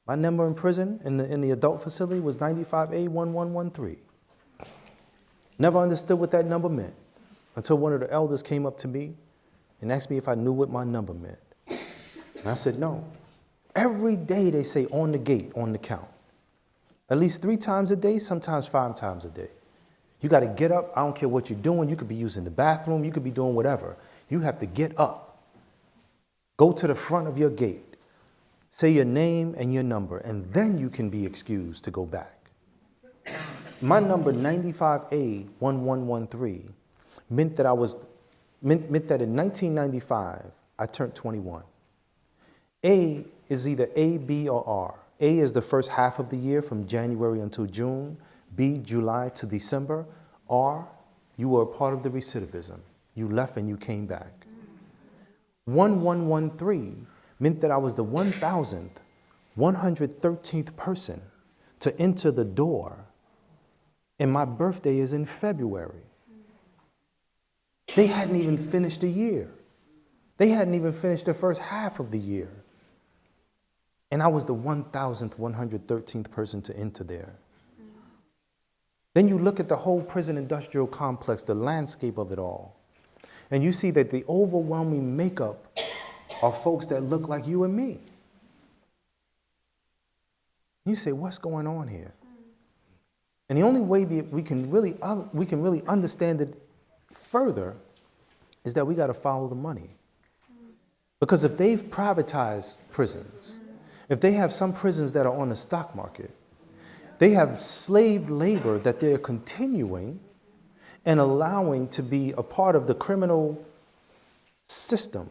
S6: My number in prison, in the adult facility, was 95A1113. Never understood what that number meant until one of the elders came up to me and asked me if I knew what my number meant. And I said, no. Every day they say on the gate, on the count. At least 3 times a day, sometimes 5 times a day. You got to get up. I don't care what you're doing. You could be using the bathroom. You could be doing whatever. You have to get up. Go to the front of your gate. Say your name and your number, and then you can be excused to go back. My number 95A1113 meant that meant that in 1995 I turned 21. A is either A, B, or R. A is the first half of the year from January until June. B, July to December. R, you were a part of the recidivism. You left and you came back. 1113 meant that I was the 1,113th person to enter the door, and my birthday is in February. They hadn't even finished the year. They hadn't even finished the first half of the year. And I was the 1,113th person to enter there. Then you look at the whole prison industrial complex, the landscape of it all, and you see that the overwhelming makeup are folks that look like you and me. You say, what's going on here? And the only way that we can really understand it further is that we got to follow the money. Because if they've privatized prisons, if they have some prisons that are on the stock market, they have slave labor that they're continuing and allowing to be a part of the criminal system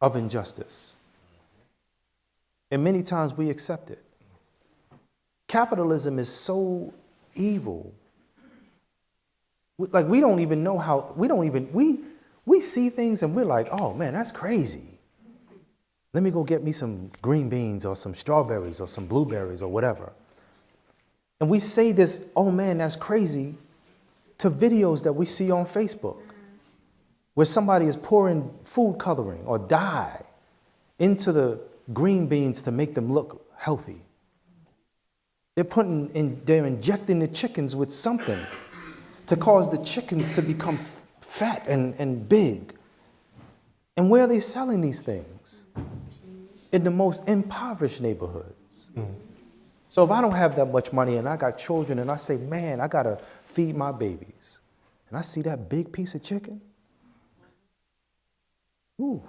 S6: of injustice. And many times we accept it. Capitalism is so evil. Like we don't even know how, we see things and we're like, oh man, that's crazy. Let me go get me some green beans or some strawberries or some blueberries or whatever. And we say this, oh man, that's crazy, to videos that we see on Facebook where somebody is pouring food coloring or dye into the green beans to make them look healthy. They're injecting the chickens with something to cause the chickens to become fat and big. And where are they selling these things? In the most impoverished neighborhoods. So if I don't have that much money and I got children and I say, man, I gotta feed my babies, and I see that big piece of chicken, ooh,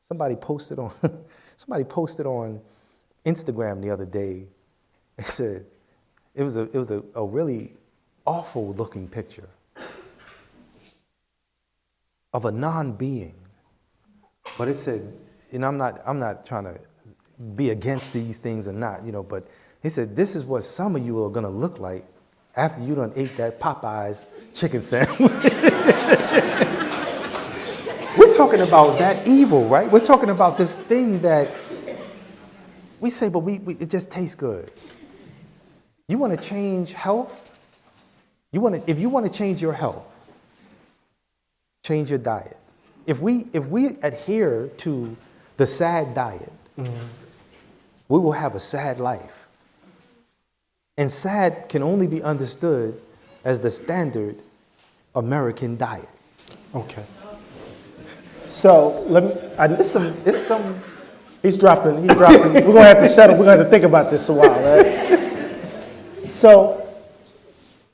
S6: somebody posted on Instagram the other day. It said it was a really awful looking picture of a non-being, but it said, and I'm not trying to be against these things or not, but he said, this is what some of you are gonna look like after you done ate that Popeyes chicken sandwich. We're talking about that evil, right? We're talking about this thing that we say, but it just tastes good. You want to change health? If you want to change your health, change your diet. If we adhere to the SAD diet, we will have a sad life. And SAD can only be understood as the standard American diet.
S5: Okay. So he's dropping. We're gonna have to settle. We're gonna have to think about this a while, right? So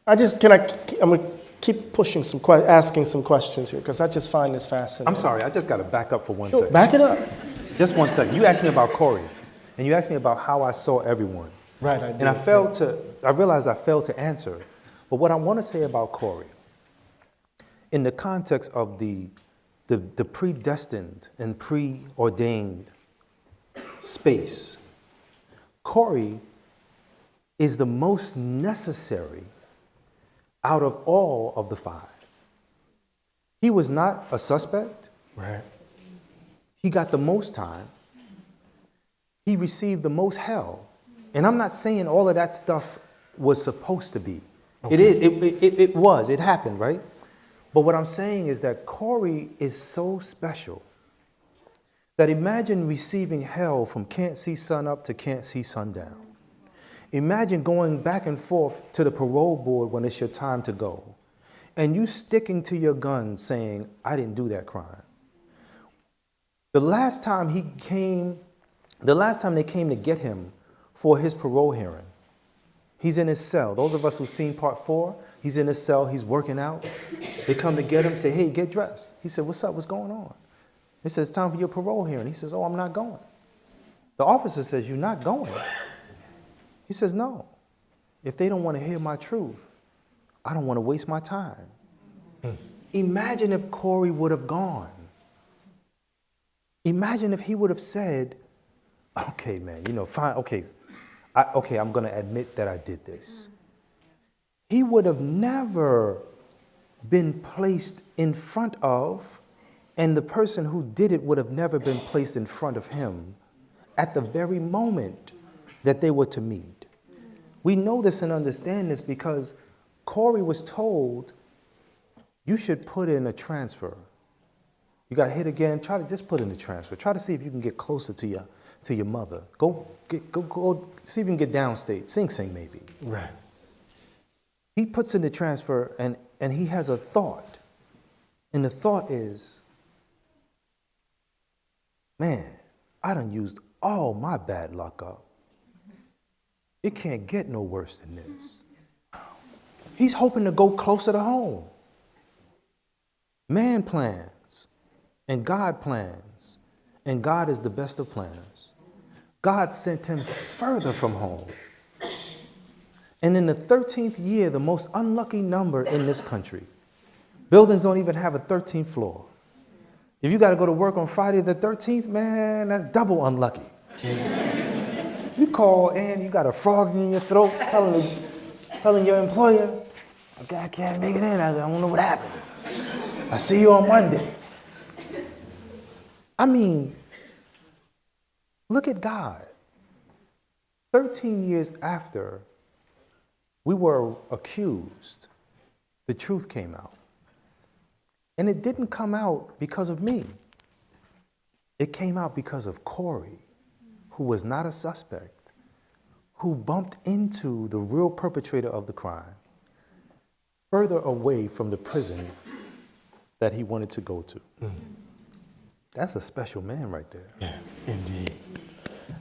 S5: I'm gonna keep pushing asking some questions here because I just find this fascinating.
S6: I'm sorry, I just got to back up for one
S5: Sure,
S6: second.
S5: back it up.
S6: Just 1 second. You asked me about Cory, and you asked me about how I saw everyone.
S5: Right, I did.
S6: And I realized I failed to answer. But what I want to say about Cory, in the context of the predestined and preordained space, Cory is the most necessary out of all of the 5. He was not a suspect.
S5: Right.
S6: He got the most time. He received the most hell. And I'm not saying all of that stuff was supposed to be. Okay. It happened, right? But what I'm saying is that Cory is so special that imagine receiving hell from can't see sun up to can't see sundown. Imagine going back and forth to the parole board when it's your time to go, and you sticking to your guns saying, I didn't do that crime. The last time they came to get him for his parole hearing, he's in his cell. Those of us who've seen part 4, he's in his cell, he's working out. They come to get him, say, hey, get dressed. He said, what's up, what's going on? They said, it's time for your parole hearing. He says, oh, I'm not going. The officer says, you're not going? He says, no. If they don't want to hear my truth, I don't want to waste my time. Imagine if Cory would have gone. Imagine if he would have said, okay, man, fine, okay, I'm going to admit that I did this. He would have never been placed in front of, and the person who did it would have never been placed in front of him at the very moment that they were to meet. We know this and understand this because Cory was told, you should put in a transfer. You got hit again, try to just put in the transfer. Try to see if you can get closer to your mother. Go see if you can get downstate. Sing Sing maybe.
S5: Right.
S6: He puts in the transfer and he has a thought. And the thought is, man, I done used all my bad luck up. It can't get no worse than this. He's hoping to go closer to home. Man plans, and God plans, and God is the best of planners. God sent him further from home. And in the 13th year, the most unlucky number in this country, buildings don't even have a 13th floor. If you got to go to work on Friday the 13th, man, that's double unlucky. You call in, you got a frog in your throat, telling your employer, okay, I can't make it in, I don't know what happened. I see you on Monday. I mean, look at God. 13 years after we were accused, the truth came out. And it didn't come out because of me. It came out because of Cory, who was not a suspect, who bumped into the real perpetrator of the crime, further away from the prison that he wanted to go to. That's a special man right there.
S5: Yeah, indeed.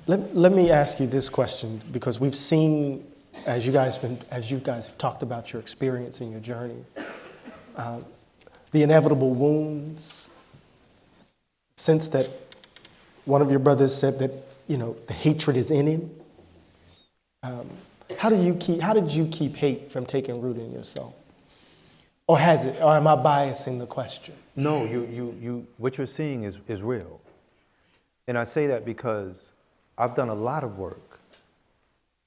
S5: Let me ask you this question, because we've seen, as you guys have talked about your experience and your journey, the inevitable wounds. Since that one of your brothers said that, the hatred is in him. How did you keep hate from taking root in yourself? Or has it? Or am I biasing the question?
S6: No, what you're seeing is real. And I say that because I've done a lot of work.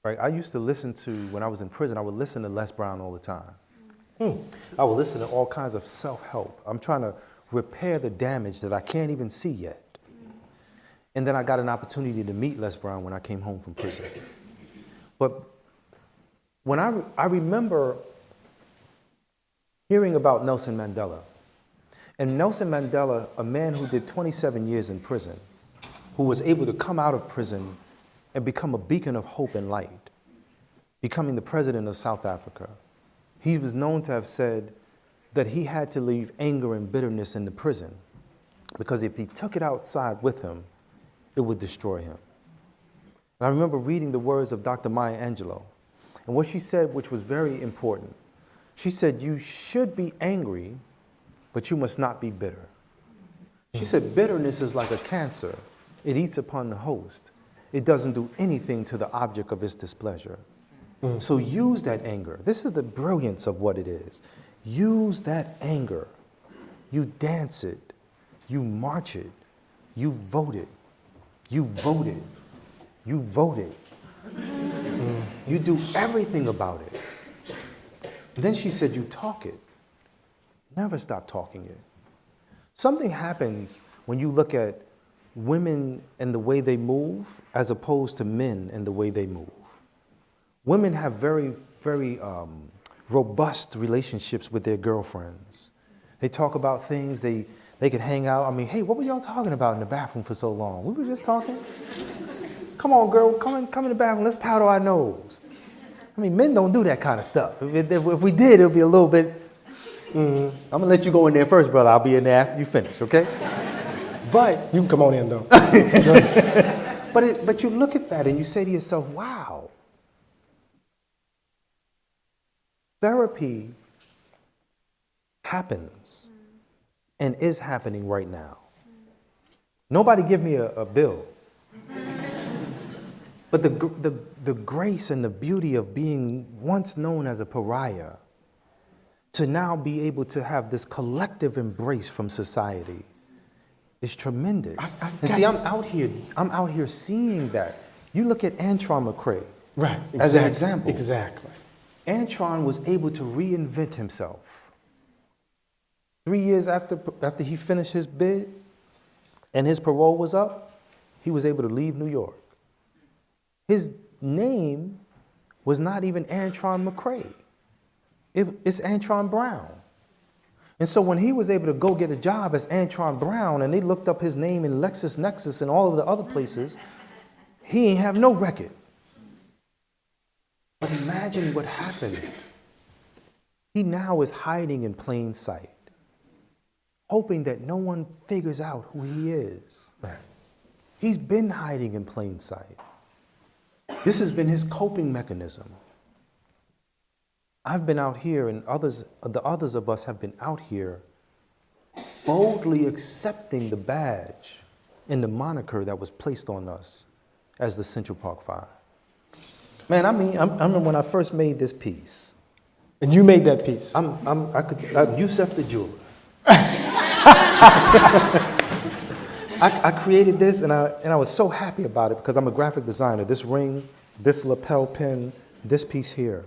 S6: Right? I used to listen to, when I was in prison, I would listen to Les Brown all the time. I would listen to all kinds of self-help. I'm trying to repair the damage that I can't even see yet. And then I got an opportunity to meet Les Brown when I came home from prison. But when I remember hearing about Nelson Mandela. And Nelson Mandela, a man who did 27 years in prison, who was able to come out of prison and become a beacon of hope and light, becoming the president of South Africa. He was known to have said that he had to leave anger and bitterness in the prison because if he took it outside with him, it would destroy him. And I remember reading the words of Dr. Maya Angelou, and what she said, which was very important. She said, you should be angry, but you must not be bitter. She said, bitterness is like a cancer. It eats upon the host. It doesn't do anything to the object of its displeasure. So use that anger. This is the brilliance of what it is. Use that anger. You dance it. You march it. You vote it. You voted. You voted. You do everything about it. Then she said, you talk it. Never stop talking it. Something happens when you look at women and the way they move as opposed to men and the way they move. Women have very, very robust relationships with their girlfriends. They talk about things, they They could hang out. I mean, hey, what were y'all talking about in the bathroom for so long? We were just talking. Come on, girl, come in the bathroom. Let's powder our nose. I mean, men don't do that kind of stuff. If we did, it would be a little bit, I'm going to let you go in there first, brother. I'll be in there after you finish, okay? But
S5: You can come on in, though.
S6: But you look at that and you say to yourself, wow, therapy happens and is happening right now. Nobody give me a bill. But the grace and the beauty of being once known as a pariah to now be able to have this collective embrace from society is tremendous. And see, I'm out here seeing that. You look at Antron McCray
S5: Right.
S6: as an example.
S5: Exactly.
S6: Antron was able to reinvent himself. 3 years after he finished his bid and his parole was up, he was able to leave New York. His name was not even Antron McCray. It's Antron Brown. And so when he was able to go get a job as Antron Brown and they looked up his name in LexisNexis and all of the other places, he ain't have no record. But imagine what happened. He now is hiding in plain sight, hoping that no one figures out who he is.
S5: Right.
S6: He's been hiding in plain sight. This has been his coping mechanism. I've been out here, and the others of us have been out here boldly accepting the badge and the moniker that was placed on us as the Central Park Five. Man, I remember when I first made this piece.
S5: And you made that piece.
S6: I'm Yusef the jeweler. I created this, and I was so happy about it because I'm a graphic designer. This ring, this lapel pin, this piece here.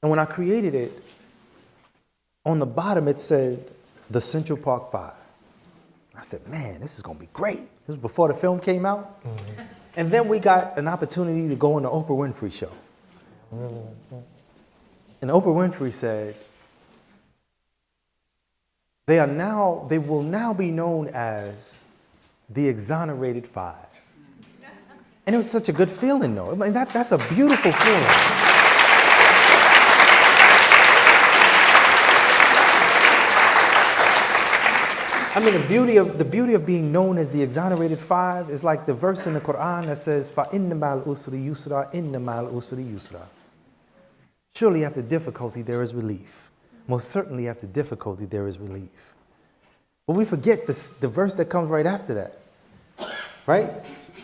S6: And when I created it, on the bottom it said, the Central Park Five. I said, man, this is going to be great. This was before the film came out. Mm-hmm. And then we got an opportunity to go on the Oprah Winfrey show. Mm-hmm. And Oprah Winfrey said, they will now be known as the Exonerated Five. And it was such a good feeling, though. I mean, that's a beautiful feeling. I mean, the beauty of being known as the Exonerated Five is like the verse in the Quran that says, فَإِنَّ مَعَ الْأُسْرِ يُسْرًا إِنَّ مَعَ الْأُسْرِ يُسْرًا. Surely after difficulty there is relief. Most certainly after difficulty there is relief. But we forget the verse that comes right after that, right?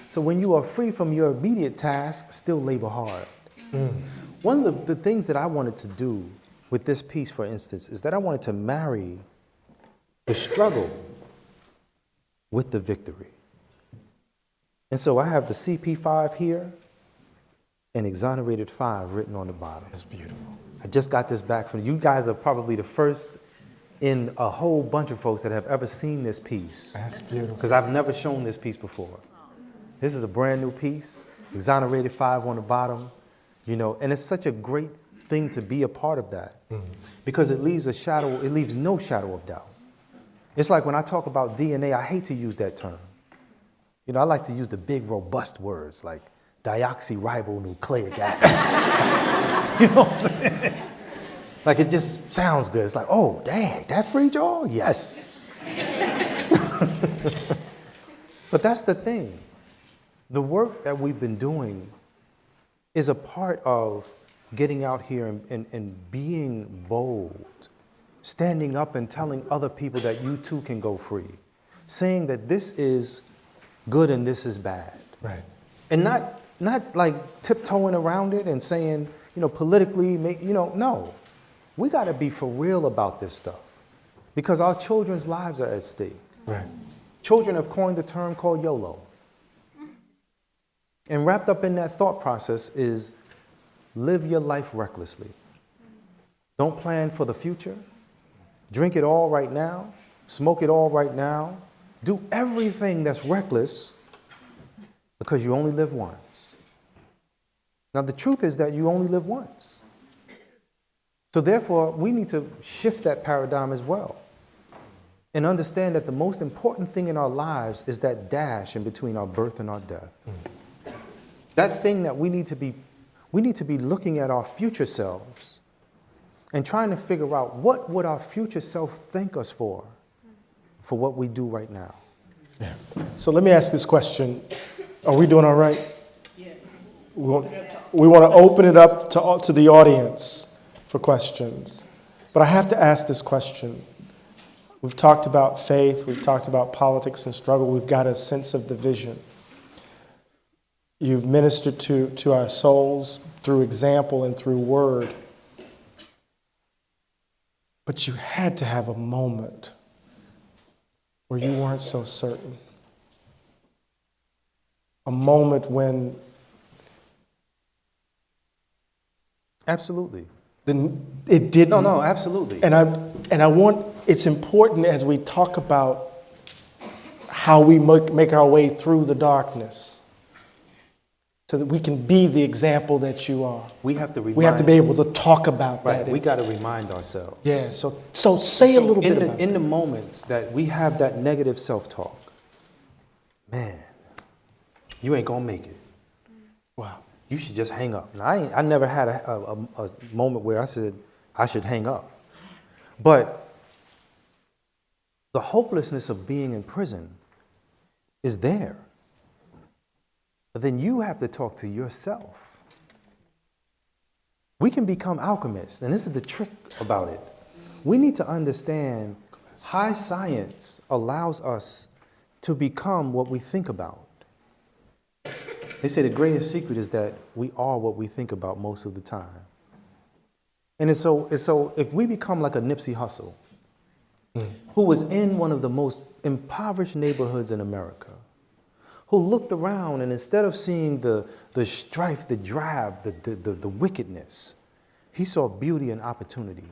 S6: So when you are free from your immediate task, still labor hard. One of the things that I wanted to do with this piece, for instance, is that I wanted to marry the struggle with the victory. And so I have the CP5 here and Exonerated 5 written on the bottom.
S5: That's beautiful.
S6: I just got this back from you. You guys are probably the first in a whole bunch of folks that have ever seen this piece.
S5: That's beautiful.
S6: Because I've never shown this piece before. This is a brand new piece, Exonerated 5 on the bottom, and it's such a great thing to be a part of that because it leaves no shadow of doubt. It's like when I talk about DNA, I hate to use that term. I like to use the big, robust words like deoxyribonucleic acid. You know what I'm saying? Like it just sounds good. It's like, oh, dang, that free jaw? Yes. But that's the thing. The work that we've been doing is a part of getting out here and being bold, standing up and telling other people that you too can go free, saying that this is good and this is bad.
S5: Right.
S6: And not like tiptoeing around it and saying, politically, no. We got to be for real about this stuff because our children's lives are at stake.
S5: Right.
S6: Children have coined the term called YOLO. And wrapped up in that thought process is live your life recklessly. Don't plan for the future. Drink it all right now. Smoke it all right now. Do everything that's reckless because you only live once. Now, the truth is that you only live once. So therefore, we need to shift that paradigm as well. and understand that the most important thing in our lives is that dash in between our birth and our death. That thing that we need to be looking at our future selves and trying to figure out what would our future self thank us for what we do right now.
S5: Yeah. So let me ask this question. Are we doing all right?
S1: Yeah.
S5: We want to open it up to the audience for questions. But I have to ask this question. We've talked about faith. We've talked about politics and struggle. We've got a sense of the vision. You've ministered to our souls through example and through word. But you had to have a moment where you weren't so certain. A moment when
S6: Absolutely.
S5: it didn't.
S6: No, absolutely.
S5: And I want, it's important as we talk about how we make our way through the darkness so that we can be the example that you are.
S6: We have to
S5: We have to be able to talk about
S6: right,
S5: that.
S6: we got to remind ourselves.
S5: Yeah, so say a little bit about
S6: in
S5: that.
S6: the moments that we have that negative self-talk, man, you ain't gonna make it.
S5: Wow.
S6: You should just hang up. And I never had a moment where I said I should hang up. But the hopelessness of being in prison is there. But then you have to talk to yourself. We can become alchemists, and this is the trick about it. We need to understand high science allows us to become what we think about. They say the greatest secret is that we are what we think about most of the time. And so if we become like a Nipsey Hussle, who was in one of the most impoverished neighborhoods in America, who looked around and instead of seeing the strife, the drab, the wickedness, he saw beauty and opportunity.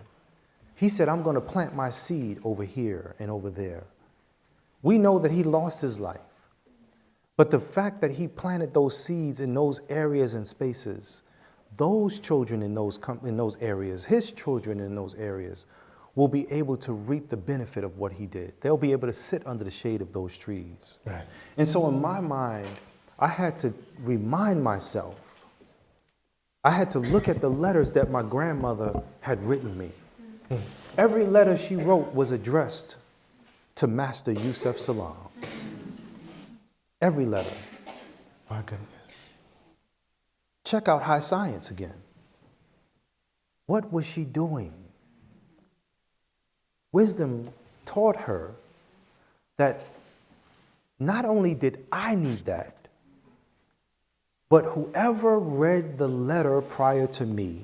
S6: He said, I'm going to plant my seed over here and over there. We know that he lost his life. But the fact that he planted those seeds in those areas and spaces, those children in those areas, his children in those areas, will be able to reap the benefit of what he did. They'll be able to sit under the shade of those trees.
S5: Right.
S6: And so in my mind, I had to remind myself, I had to look at the letters that my grandmother had written me. Every letter she wrote was addressed to Master Yusef Salaam. Every letter.
S5: My goodness.
S6: Check out high science again. What was she doing? Wisdom taught her that not only did I need that, but whoever read the letter prior to me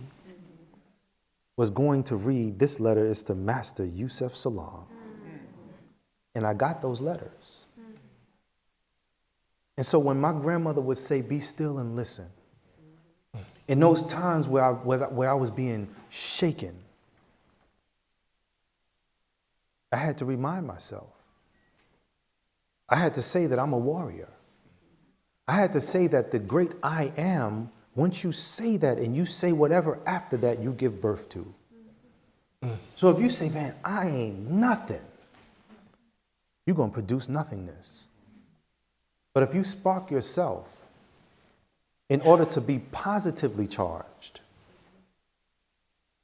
S6: was going to read, this letter is to Master Yusef Salaam. And I got those letters. And so when my grandmother would say, be still and listen, in those times where I was being shaken, I had to remind myself. I had to say that I'm a warrior. I had to say that the great I am, once you say that and you say whatever after that, you give birth to. So if you say, man, I ain't nothing, you're going to produce nothingness. But if you spark yourself in order to be positively charged,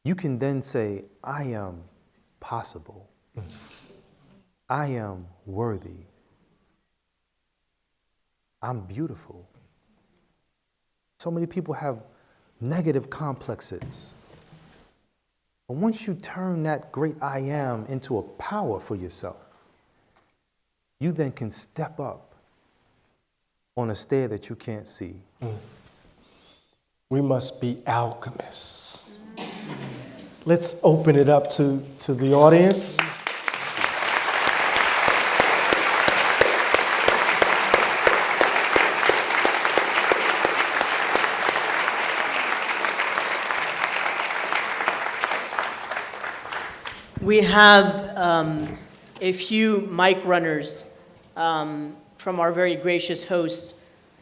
S6: you can then say, I am possible. I am worthy. I'm beautiful. So many people have negative complexes. But once you turn that great I am into a power for yourself, you then can step up on a stair that you can't see.
S5: We must be alchemists. Let's open it up to the audience.
S1: We have a few mic runners from our very gracious hosts.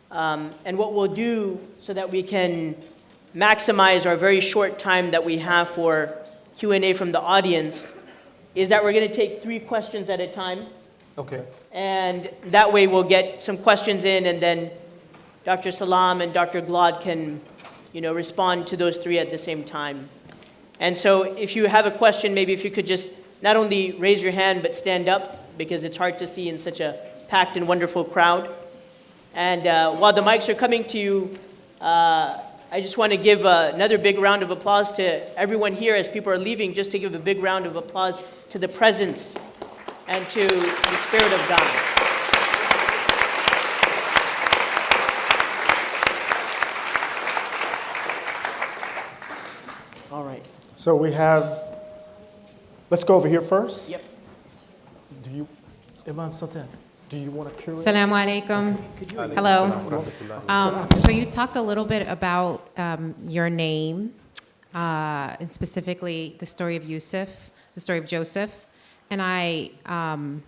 S1: And what we'll do so that we can maximize our very short time that we have for Q&A from the audience is that we're going to take 3 questions at a time.
S6: Okay.
S1: And that way we'll get some questions in, and then Dr. Salaam and Dr. Glaude can, respond to those 3 at the same time. And so if you have a question, maybe if you could just not only raise your hand, but stand up, because it's hard to see in such a packed and wonderful crowd. And while the mics are coming to you, I just want to give another big round of applause to everyone here as people are leaving, just to give a big round of applause to the presence and to the Spirit of God. All right.
S5: So we have, let's go over here first.
S1: Yep.
S5: Imam Sultan, do you want to curate?
S7: Assalamu alaikum. Hello. So you talked a little bit about your name, and specifically the story of Yusef, the story of Joseph. And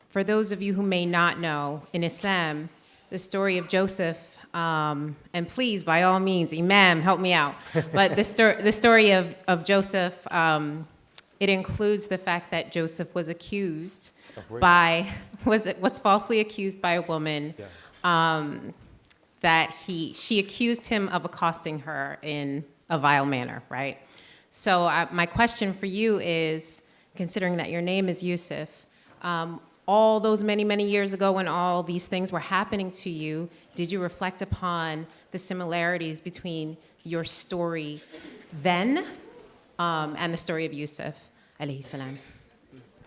S7: for those of you who may not know, in Islam, the story of Joseph, and please, by all means, Imam, help me out. But the story of Joseph, it includes the fact that Joseph was accused was falsely accused by a woman, that she accused him of accosting her in a vile manner, right? So my question for you is, considering that your name is Yusef, all those many, many years ago when all these things were happening to you, did you reflect upon the similarities between your story then and the story of Yusef, alayhi salam?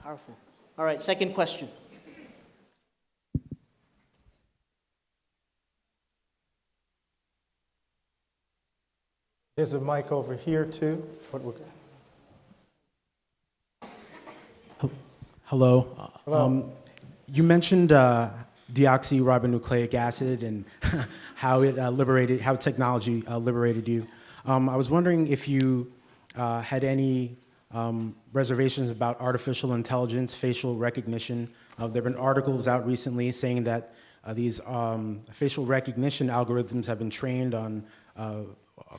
S1: Powerful. All right, second question.
S5: There's a mic over here too.
S8: Hello. You mentioned deoxyribonucleic acid and how technology liberated you. I was wondering if you had any reservations about artificial intelligence, facial recognition. There have been articles out recently saying that these facial recognition algorithms have been trained on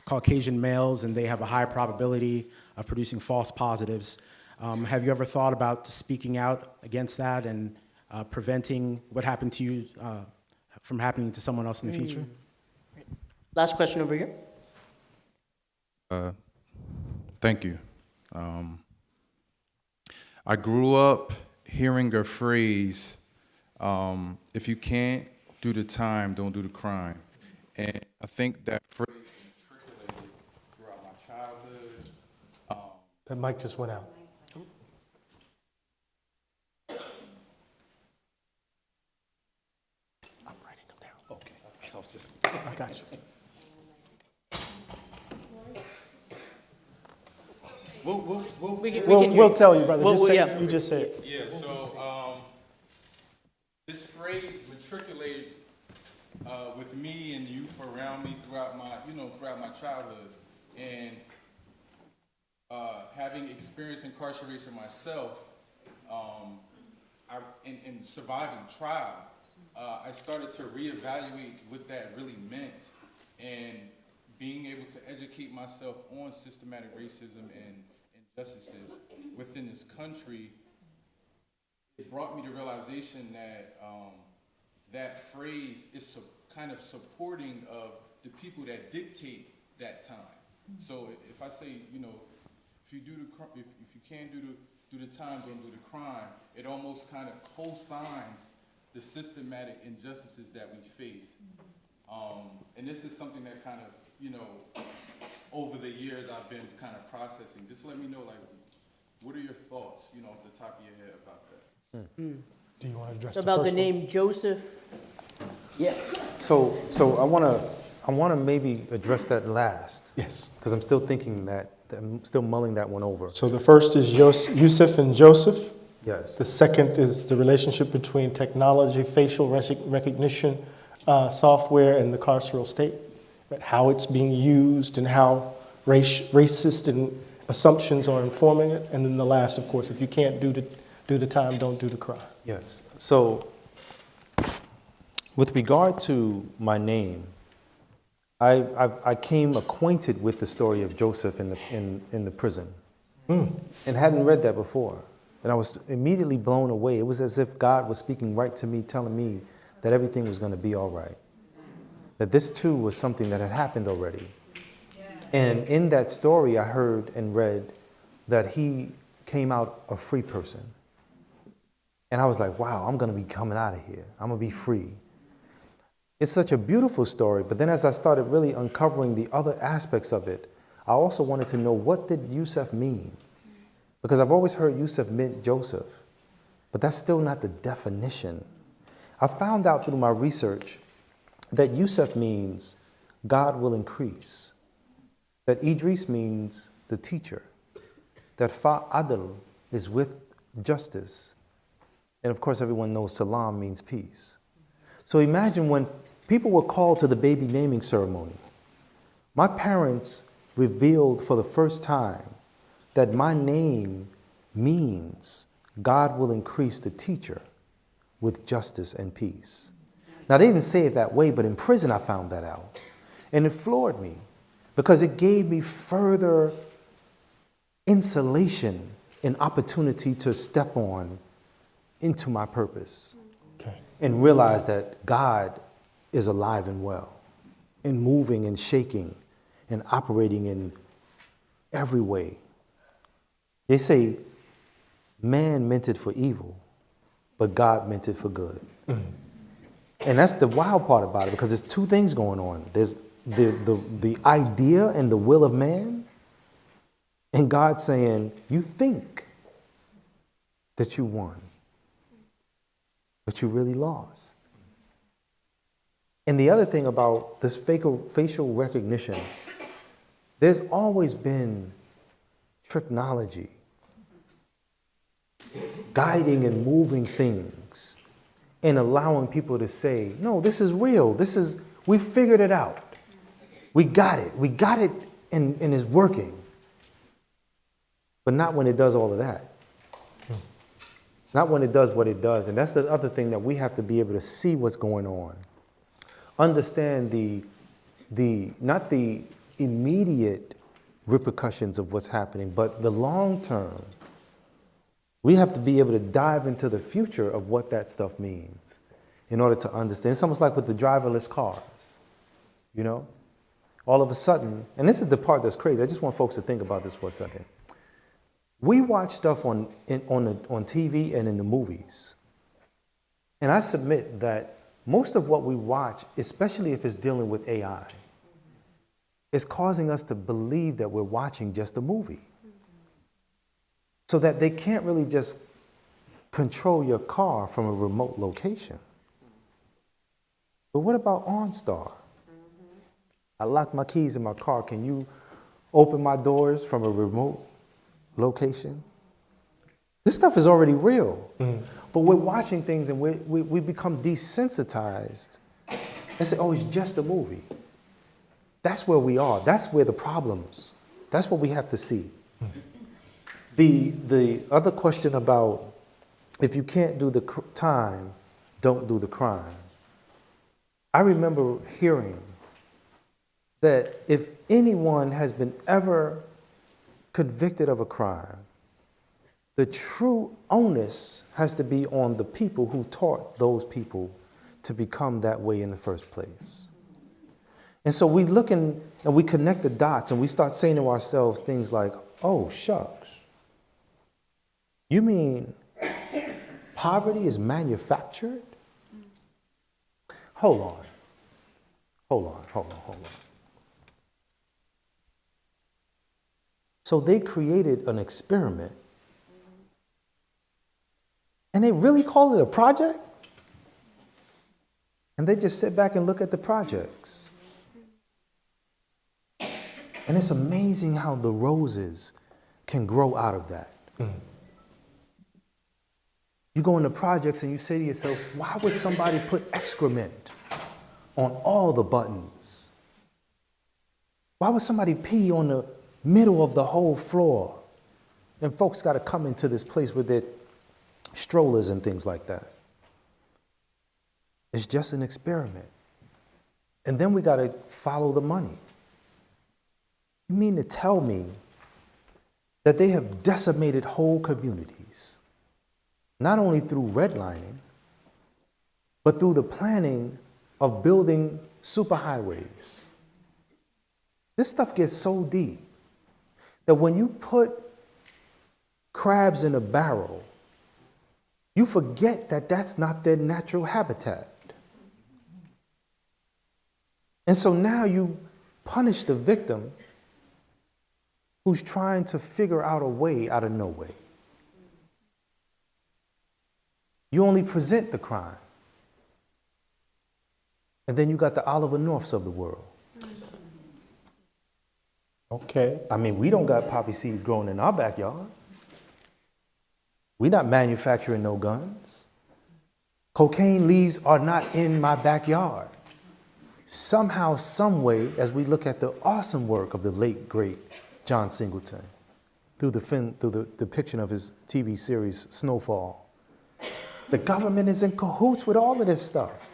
S8: Caucasian males, and they have a high probability of producing false positives. Have you ever thought about speaking out against that and preventing what happened to you from happening to someone else in the future?
S1: Last question over here.
S2: Thank you. I grew up hearing a phrase, if you can't do the time, don't do the crime. And I think that phrase circulated throughout my childhood.
S5: That mic just went out. I'm writing them down. Okay. I got you. We'll tell you, brother. You just say it.
S2: Yeah, so this phrase matriculated with me and youth around me throughout my childhood, and having experienced incarceration myself, in surviving trial, I started to reevaluate what that really meant, and being able to educate myself on systematic racism and injustices within this country, it brought me to realization that that phrase is kind of supporting of the people that dictate that time. So if I say, if you can't do the time, don't do the crime, it almost kind of co-signs the systematic injustices that we face. And this is something that kind of, over the years I've been kind of processing. Just let me know, what are your thoughts, off the top of your head about that?
S5: Do you want to address
S1: About the name Joseph? Yeah.
S6: So I want to maybe address that last.
S5: Yes.
S6: Because I'm still thinking I'm still mulling that one over.
S5: So the first is Yusef and Joseph.
S6: Yes.
S5: The second is the relationship between technology, facial recognition software, and the carceral state. Right? How it's being used and how racist and assumptions are informing it. And then the last, of course, if you can't do the time, don't do the crime.
S6: Yes. So with regard to my name, I came acquainted with the story of Joseph in the prison, and hadn't read that before. And I was immediately blown away. It was as if God was speaking right to me, telling me that everything was going to be all right. That this too was something that had happened already. And in that story, I heard and read that he came out a free person. And I was like, wow, I'm going to be coming out of here. I'm going to be free. It's such a beautiful story. But then as I started really uncovering the other aspects of it, I also wanted to know, what did Yusef mean? Because I've always heard Yusef meant Joseph, but that's still not the definition. I found out through my research that Yusef means God will increase, that Idris means the teacher, that Fa'adl is with justice, and of course everyone knows Salaam means peace. So imagine when people were called to the baby naming ceremony, my parents revealed for the first time that my name means God will increase the teacher with justice and peace. Now, they didn't say it that way, but in prison I found that out. And it floored me because it gave me further insulation and opportunity to step on into my purpose. Okay. And realize that God is alive and well and moving and shaking and operating in every way. They say man meant it for evil, but God meant it for good. Mm. And that's the wild part about it, because there's two things going on. There's the idea and the will of man, and God saying, you think that you won, but you really lost. And the other thing about this facial recognition, there's always been technology guiding and moving things and allowing people to say, no, this is real. We figured it out. We got it and it's working. But not when it does all of that. Not when it does what it does. And that's the other thing, that we have to be able to see what's going on. Understand not the immediate repercussions of what's happening, but the long term. We have to be able to dive into the future of what that stuff means in order to understand. It's almost like with the driverless cars, you know? All of a sudden, and this is the part that's crazy. I just want folks to think about this for a second. We watch stuff on TV and in the movies. And I submit that most of what we watch, especially if it's dealing with AI, is causing us to believe that we're watching just a movie. So that they can't really just control your car from a remote location. But what about OnStar? I locked my keys in my car. Can you open my doors from a remote location? This stuff is already real. But we're watching things and we become desensitized and say, oh, it's just a movie. That's where we are. That's where the problems, that's what we have to see. The other question about, if you can't do the time, don't do the crime. I remember hearing that if anyone has been ever convicted of a crime, the true onus has to be on the people who taught those people to become that way in the first place. And so we look and we connect the dots and we start saying to ourselves things like, oh, shucks. You mean poverty is manufactured? Hold on. So they created an experiment, and they really call it a project? And they just sit back and look at the projects. And it's amazing how the roses can grow out of that. You go into projects and you say to yourself, why would somebody put excrement on all the buttons? Why would somebody pee on the middle of the whole floor? And folks got to come into this place with their strollers and things like that. It's just an experiment. And then we got to follow the money. You mean to tell me that they have decimated whole communities not only through redlining, but through the planning of building superhighways. This stuff gets so deep that when you put crabs in a barrel, you forget that that's not their natural habitat. And so now you punish the victim who's trying to figure out a way out of no way. You only present the crime. And then you got the Oliver Norths of the world.
S5: Okay.
S6: I mean, we don't got poppy seeds growing in our backyard. We're not manufacturing no guns. Cocaine leaves are not in my backyard. Somehow, some way, as we look at the awesome work of the late, great John Singleton, through the depiction of his TV series Snowfall, the government is in cahoots with all of this stuff,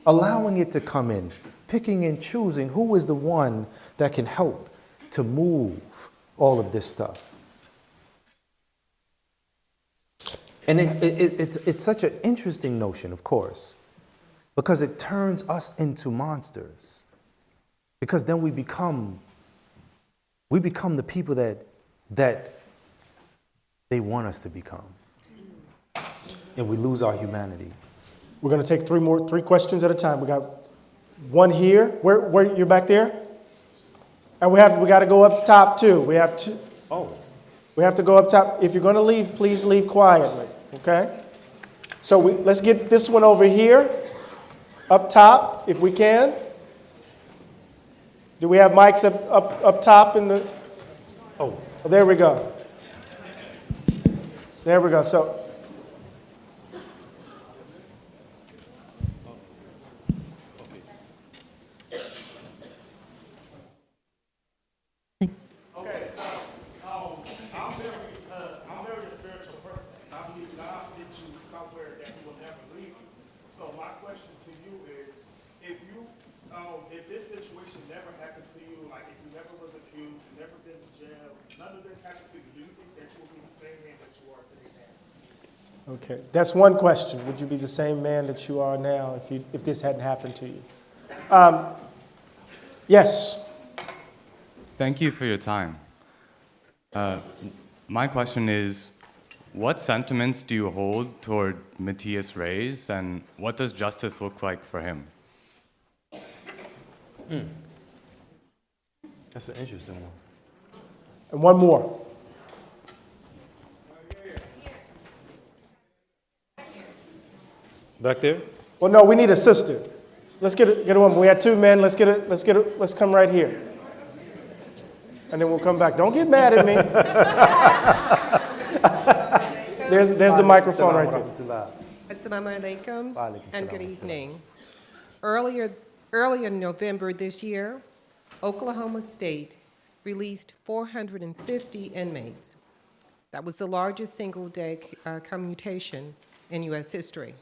S6: allowing it to come in, picking and choosing who is the one that can help to move all of this stuff. And it's such an interesting notion, of course, because it turns us into monsters. Because then we become the people that they want us to become. And we lose our humanity.
S5: We're going to take three questions at a time. We got one here. Where you're back there? And we got to go up top too. We have to. Oh. We have to go up top. If you're going to leave, please leave quietly. Okay? So let's get this one over here, up top, if we can. Do we have mics up top in the? Oh, there we go. There we go. So. Okay, that's one question. Would you be the same man that you are now if this hadn't happened to you? Yes.
S9: Thank you for your time. My question is, what sentiments do you hold toward Matthias Reyes, and what does justice look like for him?
S6: That's an interesting one.
S5: And one more.
S6: Back there?
S5: Well, no, we need a sister. Let's get a woman. We had two men. Let's come right here. And then we'll come back. Don't get mad at me. There's the microphone right there.
S10: Assalamu alaikum and good evening. Early in November this year, Oklahoma State released 450 inmates. That was the largest single-day commutation in U.S. history.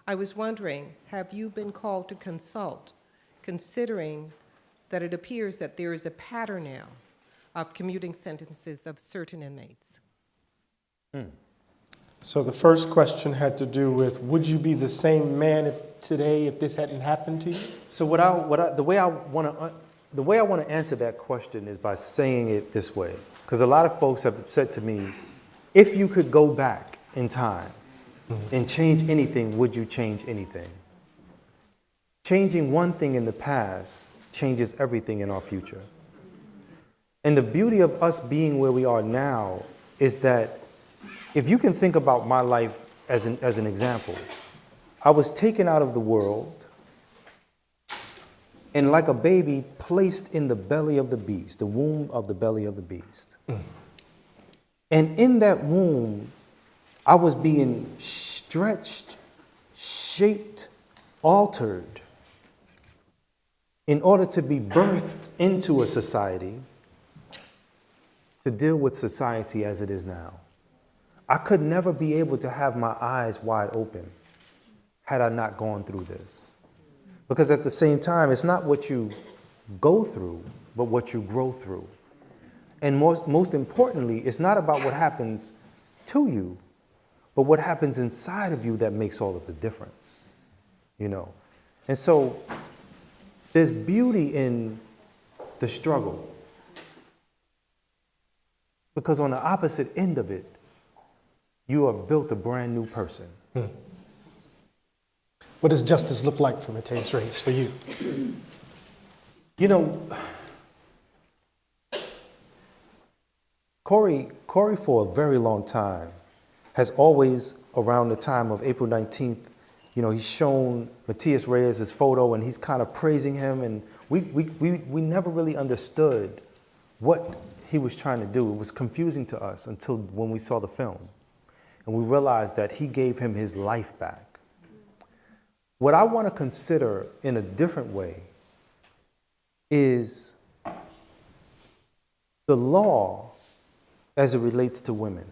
S10: I was wondering, have you been called to consult, considering that it appears that there is a pattern now of commuting sentences of certain inmates?
S5: So the first question had to do with, would you be the same man today if this hadn't happened to you?
S6: So the way I want to answer that question is by saying it this way, because a lot of folks have said to me, if you could go back in time and change anything, would you change anything? Changing one thing in the past changes everything in our future. And the beauty of us being where we are now is that if you can think about my life as an example, I was taken out of the world and like a baby placed in the belly of the beast, the womb of the belly of the beast. And in that womb, I was being stretched, shaped, altered in order to be birthed into a society to deal with society as it is now. I could never be able to have my eyes wide open had I not gone through this. Because at the same time, it's not what you go through, but what you grow through. And most importantly, it's not about what happens to you, but what happens inside of you that makes all of the difference, you know? And so there's beauty in the struggle, because on the opposite end of it, you are built a brand new person.
S5: What does justice look like for Matthias Reyes for you?
S6: You know, Cory for a very long time has always, around the time of April 19th, you know, he's shown Matthias Reyes' photo and he's kind of praising him, and we never really understood what he was trying to do. It was confusing to us until when we saw the film and we realized that he gave him his life back. What I want to consider in a different way is the law as it relates to women.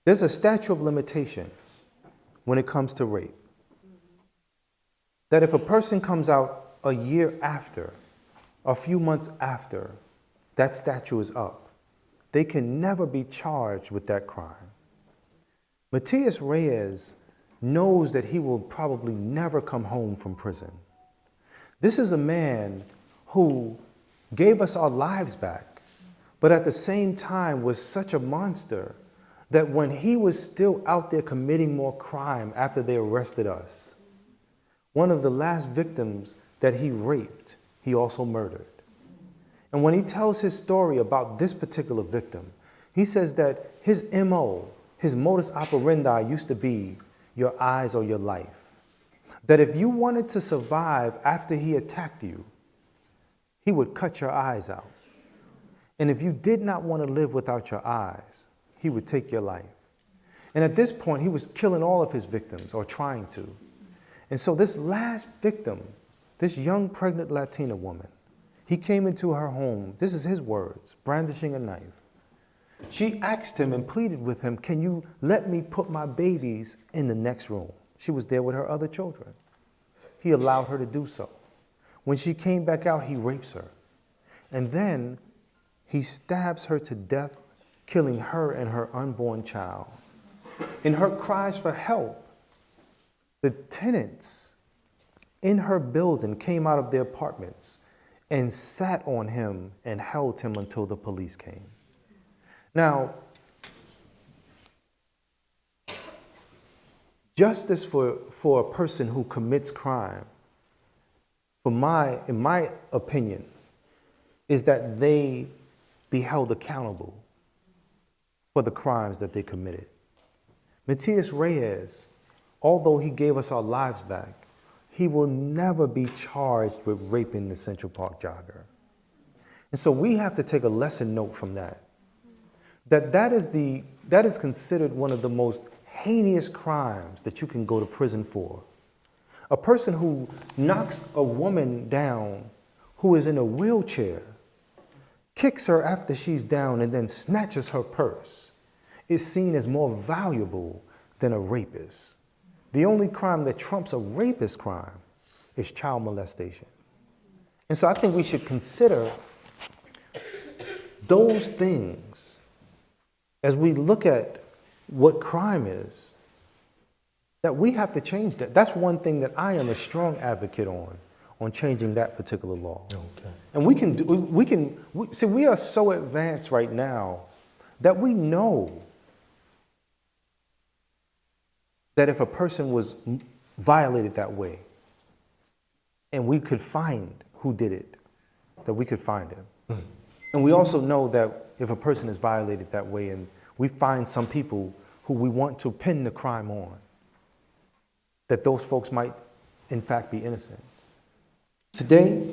S6: There's a statute of limitation when it comes to rape. That if a person comes out a year after, a few months after, that statute is up, they can never be charged with that crime. Matthias Reyes knows that he will probably never come home from prison. This is a man who gave us our lives back, but at the same time was such a monster that when he was still out there committing more crime after they arrested us, one of the last victims that he raped, he also murdered. And when he tells his story about this particular victim, he says that his MO, his modus operandi used to be your eyes or your life. That if you wanted to survive after he attacked you, he would cut your eyes out. And if you did not want to live without your eyes, he would take your life. And at this point, he was killing all of his victims, or trying to. And so this last victim, this young pregnant Latina woman, he came into her home, this is his words, brandishing a knife. She asked him and pleaded with him, can you let me put my babies in the next room? She was there with her other children. He allowed her to do so. When she came back out, he rapes her. And then he stabs her to death, killing her and her unborn child. In her cries for help, the tenants in her building came out of their apartments and sat on him and held him until the police came. Now, justice for a person who commits crime, in my opinion, is that they be held accountable for the crimes that they committed. Matthias Reyes, although he gave us our lives back, he will never be charged with raping the Central Park jogger. And so we have to take a lesson note from that. That is considered one of the most heinous crimes that you can go to prison for. A person who knocks a woman down who is in a wheelchair, kicks her after she's down, and then snatches her purse is seen as more valuable than a rapist. The only crime that trumps a rapist crime is child molestation. And so I think we should consider those things as we look at what crime is, that we have to change that. That's one thing that I am a strong advocate on changing that particular law.
S5: Okay.
S6: And we are so advanced right now that we know that if a person was violated that way, and we could find who did it, that we could find him. Mm. And we also know that if a person is violated that way and we find some people who we want to pin the crime on, that those folks might in fact be innocent. Today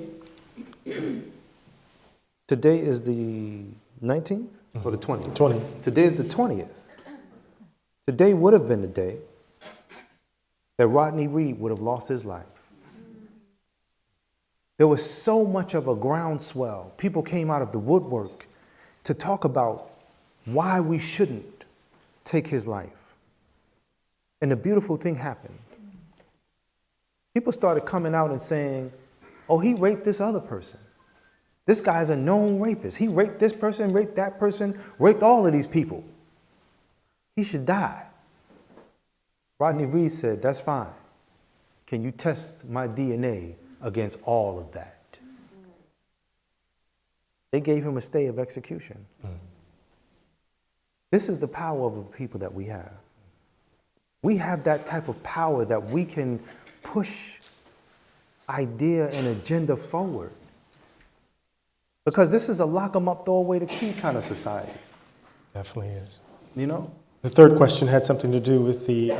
S6: is the 19th or the 20th?
S5: 20.
S6: Today is the 20th. Today would have been the day that Rodney Reed would have lost his life. There was so much of a groundswell. People came out of the woodwork to talk about why we shouldn't take his life. And the beautiful thing happened. People started coming out and saying, oh, he raped this other person. This guy's a known rapist. He raped this person, raped that person, raped all of these people. he should die. Rodney Reed said, that's fine. Can you test my DNA against all of that? They gave him a stay of execution. This is the power of the people that we have. We have that type of power that we can push idea and agenda forward. Because this is a lock 'em up, throw away the key kind of society.
S5: Definitely is.
S6: You know?
S5: The third question had something to do with the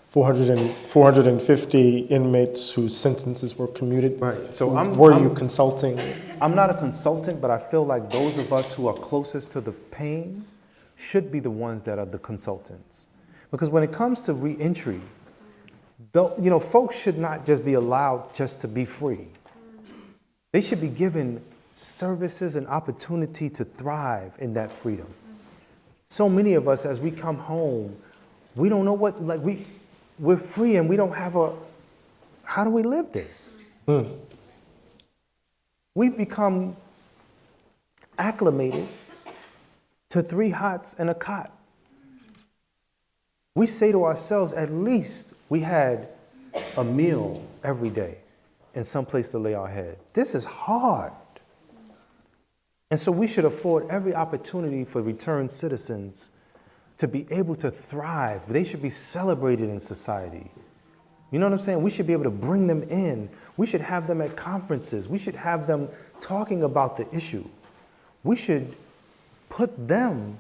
S5: 450 inmates whose sentences were commuted.
S6: Right. So
S5: were you consulting?
S6: I'm not a consultant, but I feel like those of us who are closest to the pain should be the ones that are the consultants. Because when it comes to reentry, folks should not just be allowed just to be free. They should be given services and opportunity to thrive in that freedom. So many of us, as we come home, we don't know we're free and we don't have how do we live this? We've become acclimated to 3 hots and a cot. We say to ourselves, at least we had a meal every day and some place to lay our head. This is hard. And so we should afford every opportunity for returned citizens to be able to thrive. They should be celebrated in society. You know what I'm saying? We should be able to bring them in. We should have them at conferences. We should have them talking about the issue. We should put them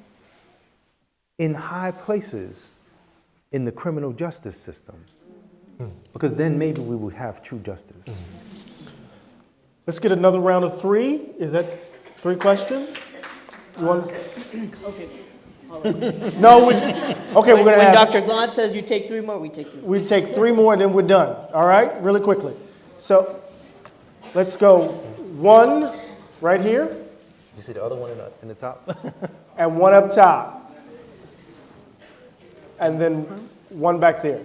S6: in high places in the criminal justice system. Because then maybe we would have true justice.
S5: Let's get another round of 3. Is that 3 questions? You want?
S1: Okay.
S5: No, we're going to
S1: When
S5: have.
S1: Dr. Glaude says you take 3 more, we take 3 more.
S5: We take 3 more and then we're done. All right? Really quickly. So let's go 1 right here.
S6: You see the other one in the top?
S5: And 1 up top. And then 1 back there.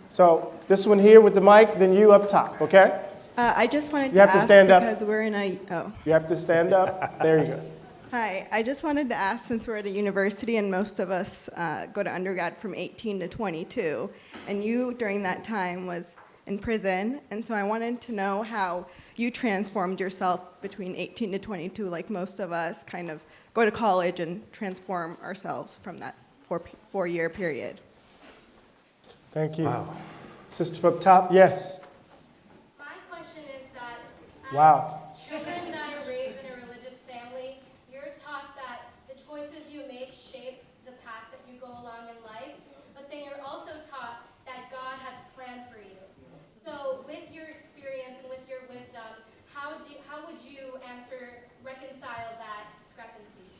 S5: So this one here with the mic, then you up top, okay?
S11: I just wanted
S5: You have to
S11: ask
S5: stand up.
S11: because we're in a, oh.
S5: You have to stand up. There you go.
S11: Hi, I just wanted to ask, since we're at a university and most of us go to undergrad from 18 to 22, and you during that time was in prison, and so I wanted to know how you transformed yourself between 18 to 22, like most of us kind of go to college and transform ourselves from that 4-year period.
S5: Thank you.
S6: Wow.
S5: Sister up top, yes.
S12: My question is that as
S5: Wow.
S12: children that are raised in a religious family, you're taught that the choices you make shape the path that you go along in life, but then you're also taught that God has a plan for you. So with your experience and with your wisdom, how would you reconcile that discrepancy?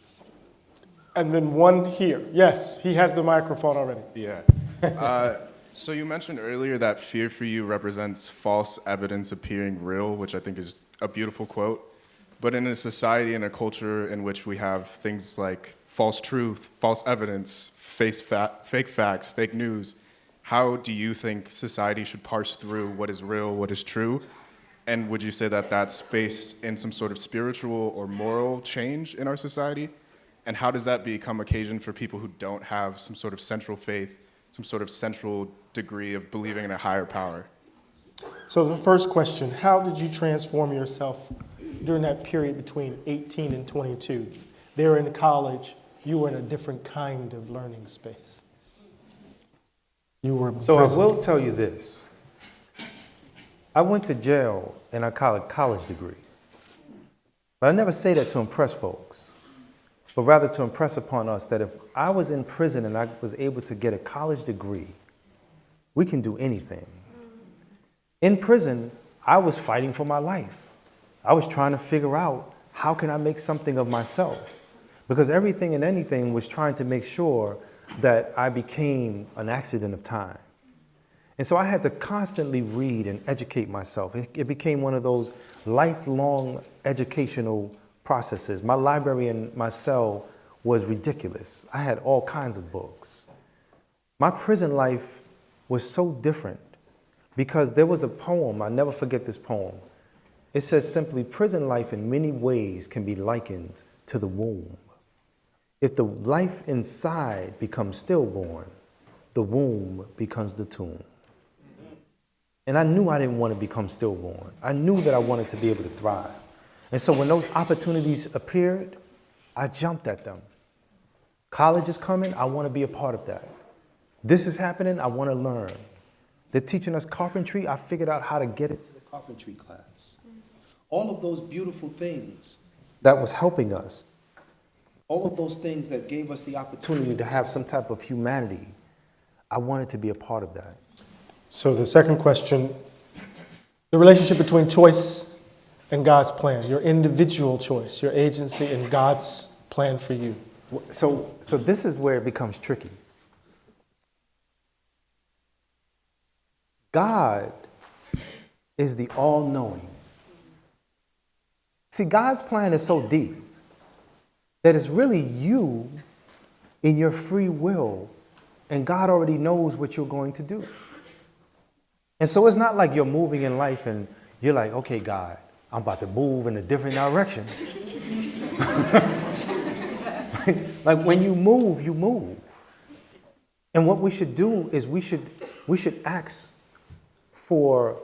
S5: And then 1 here. Yes, he has the microphone already.
S13: Yeah. So you mentioned earlier that fear for you represents false evidence appearing real, which I think is a beautiful quote. But in a society and a culture in which we have things like false truth, false evidence, fake facts, fake news, how do you think society should parse through what is real, what is true? And would you say that that's based in some sort of spiritual or moral change in our society? And how does that become occasion for people who don't have some sort of central faith, some sort of central degree of believing in a higher power?
S5: So the first question, how did you transform yourself during that period between 18 and 22? They were in college, you were in a different kind of learning space. You were
S6: So
S5: present.
S6: I will tell you this. I went to jail and I got a college degree. But I never say that to impress folks, but rather to impress upon us that if I was in prison and I was able to get a college degree, we can do anything. In prison, I was fighting for my life. I was trying to figure out how can I make something of myself? Because everything and anything was trying to make sure that I became an accident of time. And so I had to constantly read and educate myself. It became one of those lifelong educational processes. My library in my cell was ridiculous. I had all kinds of books. My prison life was so different because there was a poem, I'll never forget this poem. It says simply, prison life in many ways can be likened to the womb. If the life inside becomes stillborn, the womb becomes the tomb. And I knew I didn't want to become stillborn. I knew that I wanted to be able to thrive. And so when those opportunities appeared, I jumped at them. College is coming, I want to be a part of that. This is happening, I want to learn. They're teaching us carpentry, I figured out how to get it to the carpentry class. All of those beautiful things that was helping us, all of those things that gave us the opportunity to have some type of humanity, I wanted to be a part of that.
S5: So the second question, the relationship between choice and God's plan, your individual choice, your agency, and God's plan for you.
S6: So this is where it becomes tricky. God is the all-knowing. See, God's plan is so deep that it's really you in your free will, and God already knows what you're going to do. And so it's not like you're moving in life and you're like, okay, God, I'm about to move in a different direction. Like when you move, you move. And what we should do is we should ask for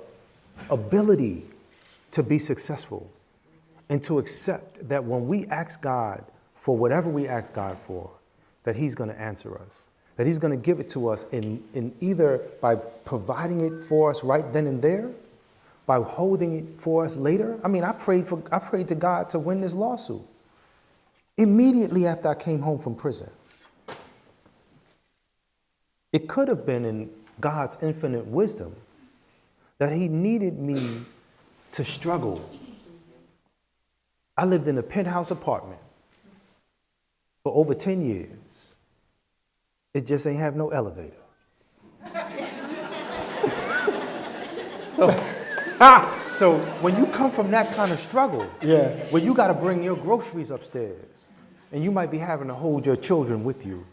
S6: ability to be successful and to accept that when we ask God for whatever we ask God for, that He's going to answer us. That He's going to give it to us in either by providing it for us right then and there, by holding it for us later. I mean, I prayed to God to win this lawsuit immediately after I came home from prison. It could have been in God's infinite wisdom that He needed me to struggle. I lived in a penthouse apartment for over 10 years. It just ain't have no elevator. So when you come from that kind of struggle, where you got to bring your groceries upstairs, and you might be having to hold your children with you,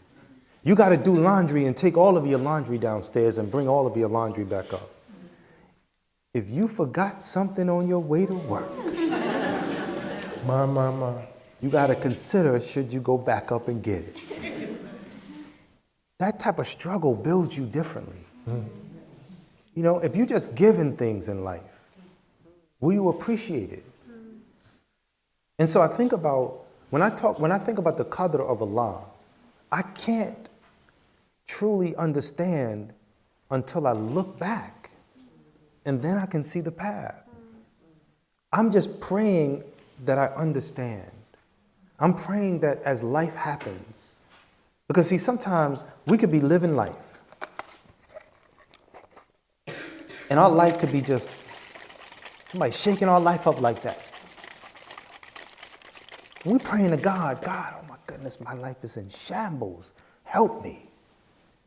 S6: you got to do laundry and take all of your laundry downstairs and bring all of your laundry back up. If you forgot something on your way to work, you got to consider, should you go back up and get it? That type of struggle builds you differently. You know, if you're just given things in life, will you appreciate it? And so I think about, when I think about the qadr of Allah, I can't truly understand until I look back, and then I can see the path. I'm just praying that I understand. I'm praying that as life happens, because see, sometimes we could be living life, and our life could be just somebody shaking our life up like that. And we're praying to God, God, oh my goodness, my life is in shambles. Help me.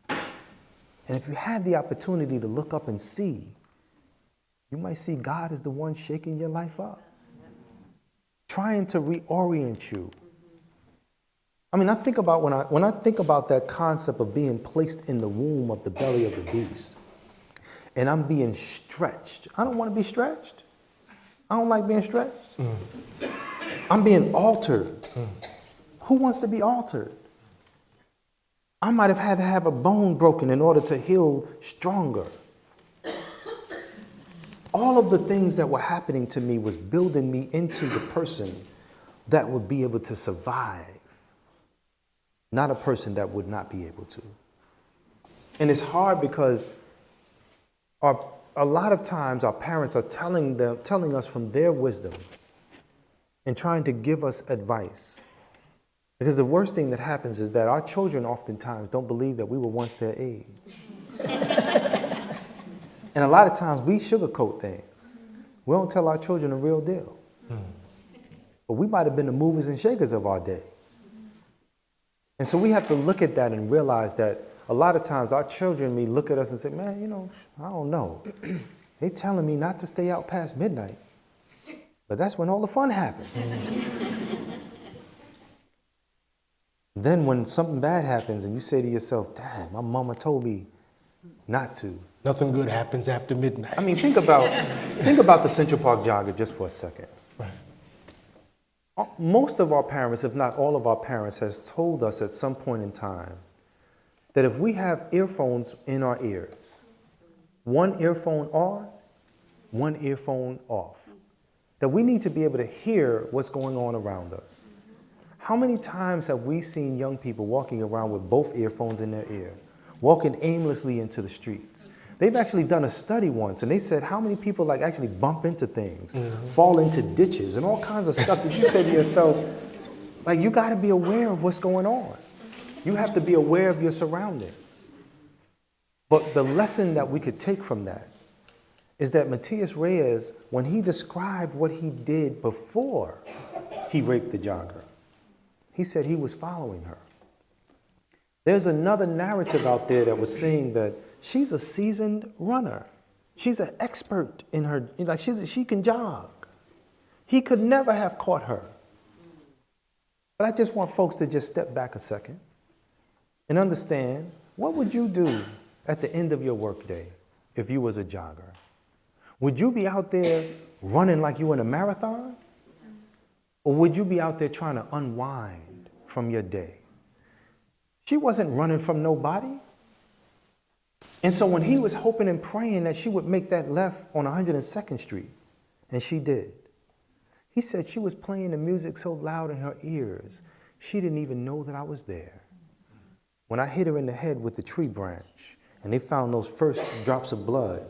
S6: And if you had the opportunity to look up and see, you might see God is the one shaking your life up, trying to reorient you. I mean, I think about when I think about that concept of being placed in the womb of the belly of the beast, and I'm being stretched. I don't want to be stretched. I don't like being stretched. I'm being altered. Who wants to be altered? I might have had to have a bone broken in order to heal stronger. All of the things that were happening to me was building me into the person that would be able to survive, not a person that would not be able to. And it's hard because a lot of times our parents are telling us from their wisdom and trying to give us advice. Because the worst thing that happens is that our children oftentimes don't believe that we were once their age. And a lot of times we sugarcoat things. We don't tell our children the real deal. But we might have been the movers and shakers of our day. And so we have to look at that and realize that a lot of times our children may look at us and say, man, you know, I don't know. They telling me not to stay out past midnight. But that's when all the fun happens. Then when something bad happens and you say to yourself, damn, my mama told me not to.
S5: Nothing good happens after midnight.
S6: I mean, think about the Central Park Jogger just for a second.
S5: Right.
S6: Most of our parents, if not all of our parents, has told us at some point in time that if we have earphones in our ears, one earphone on, one earphone off, that we need to be able to hear what's going on around us. How many times have we seen young people walking around with both earphones in their ear, walking aimlessly into the streets? They've actually done a study once, and they said how many people like actually bump into things, fall into ditches, and all kinds of stuff that you say to yourself, like, you got to be aware of what's going on. You have to be aware of your surroundings. But the lesson that we could take from that is that Matias Reyes, when he described what he did before he raped the jogger, he said he was following her. There's another narrative out there that was saying that she's a seasoned runner. She's an expert in her, like she can jog. He could never have caught her. But I just want folks to just step back a second and understand, what would you do at the end of your workday if you was a jogger? Would you be out there running like you were in a marathon? Or would you be out there trying to unwind from your day? She wasn't running from nobody. And so when he was hoping and praying that she would make that left on 102nd Street, and she did, he said she was playing the music so loud in her ears, she didn't even know that I was there. When I hit her in the head with the tree branch, and they found those first drops of blood,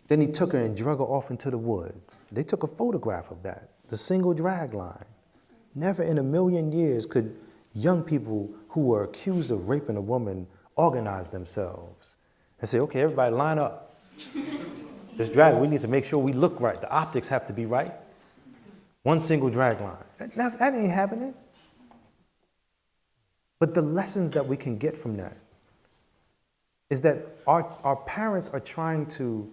S6: then he took her and drug her off into the woods. They took a photograph of that, the single drag line. Never in a million years could young people who were accused of raping a woman organize themselves and say, okay, everybody line up. This drag, we need to make sure we look right. The optics have to be right. One single drag line. That ain't happening. But the lessons that we can get from that is that our parents are trying to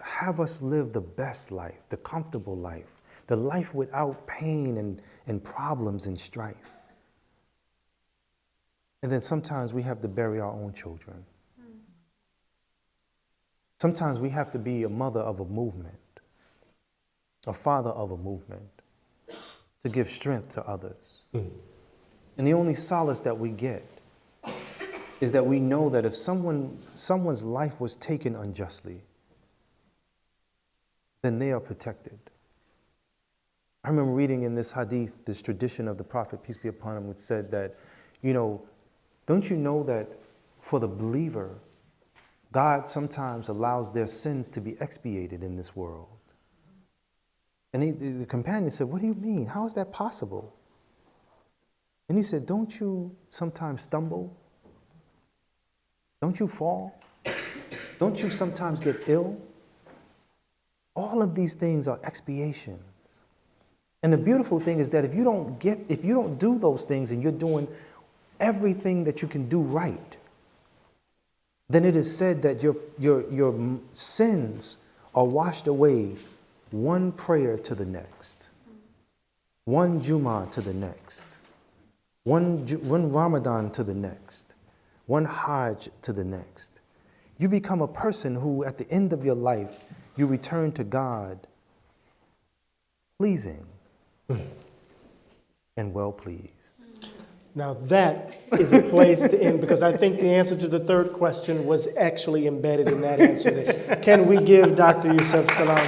S6: have us live the best life, the comfortable life, the life without pain and problems and strife. And then sometimes we have to bury our own children. Sometimes we have to be a mother of a movement, a father of a movement, to give strength to others. And the only solace that we get is that we know that if someone's life was taken unjustly, then they are protected. I remember reading in this hadith, this tradition of the Prophet, peace be upon him, which said that, don't you know that for the believer, God sometimes allows their sins to be expiated in this world? And the companion said, what do you mean? How is that possible? And he said, don't you sometimes stumble? Don't you fall? Don't you sometimes get ill? All of these things are expiations. And the beautiful thing is that if you don't do those things and you're doing everything that you can do right, then it is said that your sins are washed away one prayer to the next, one Jummah to the next, one Ramadan to the next, one Hajj to the next. You become a person who, at the end of your life, you return to God pleasing and well pleased.
S5: Now that is a place to end, because I think the answer to the third question was actually embedded in that answer. Can we give Dr. Yusef Salaam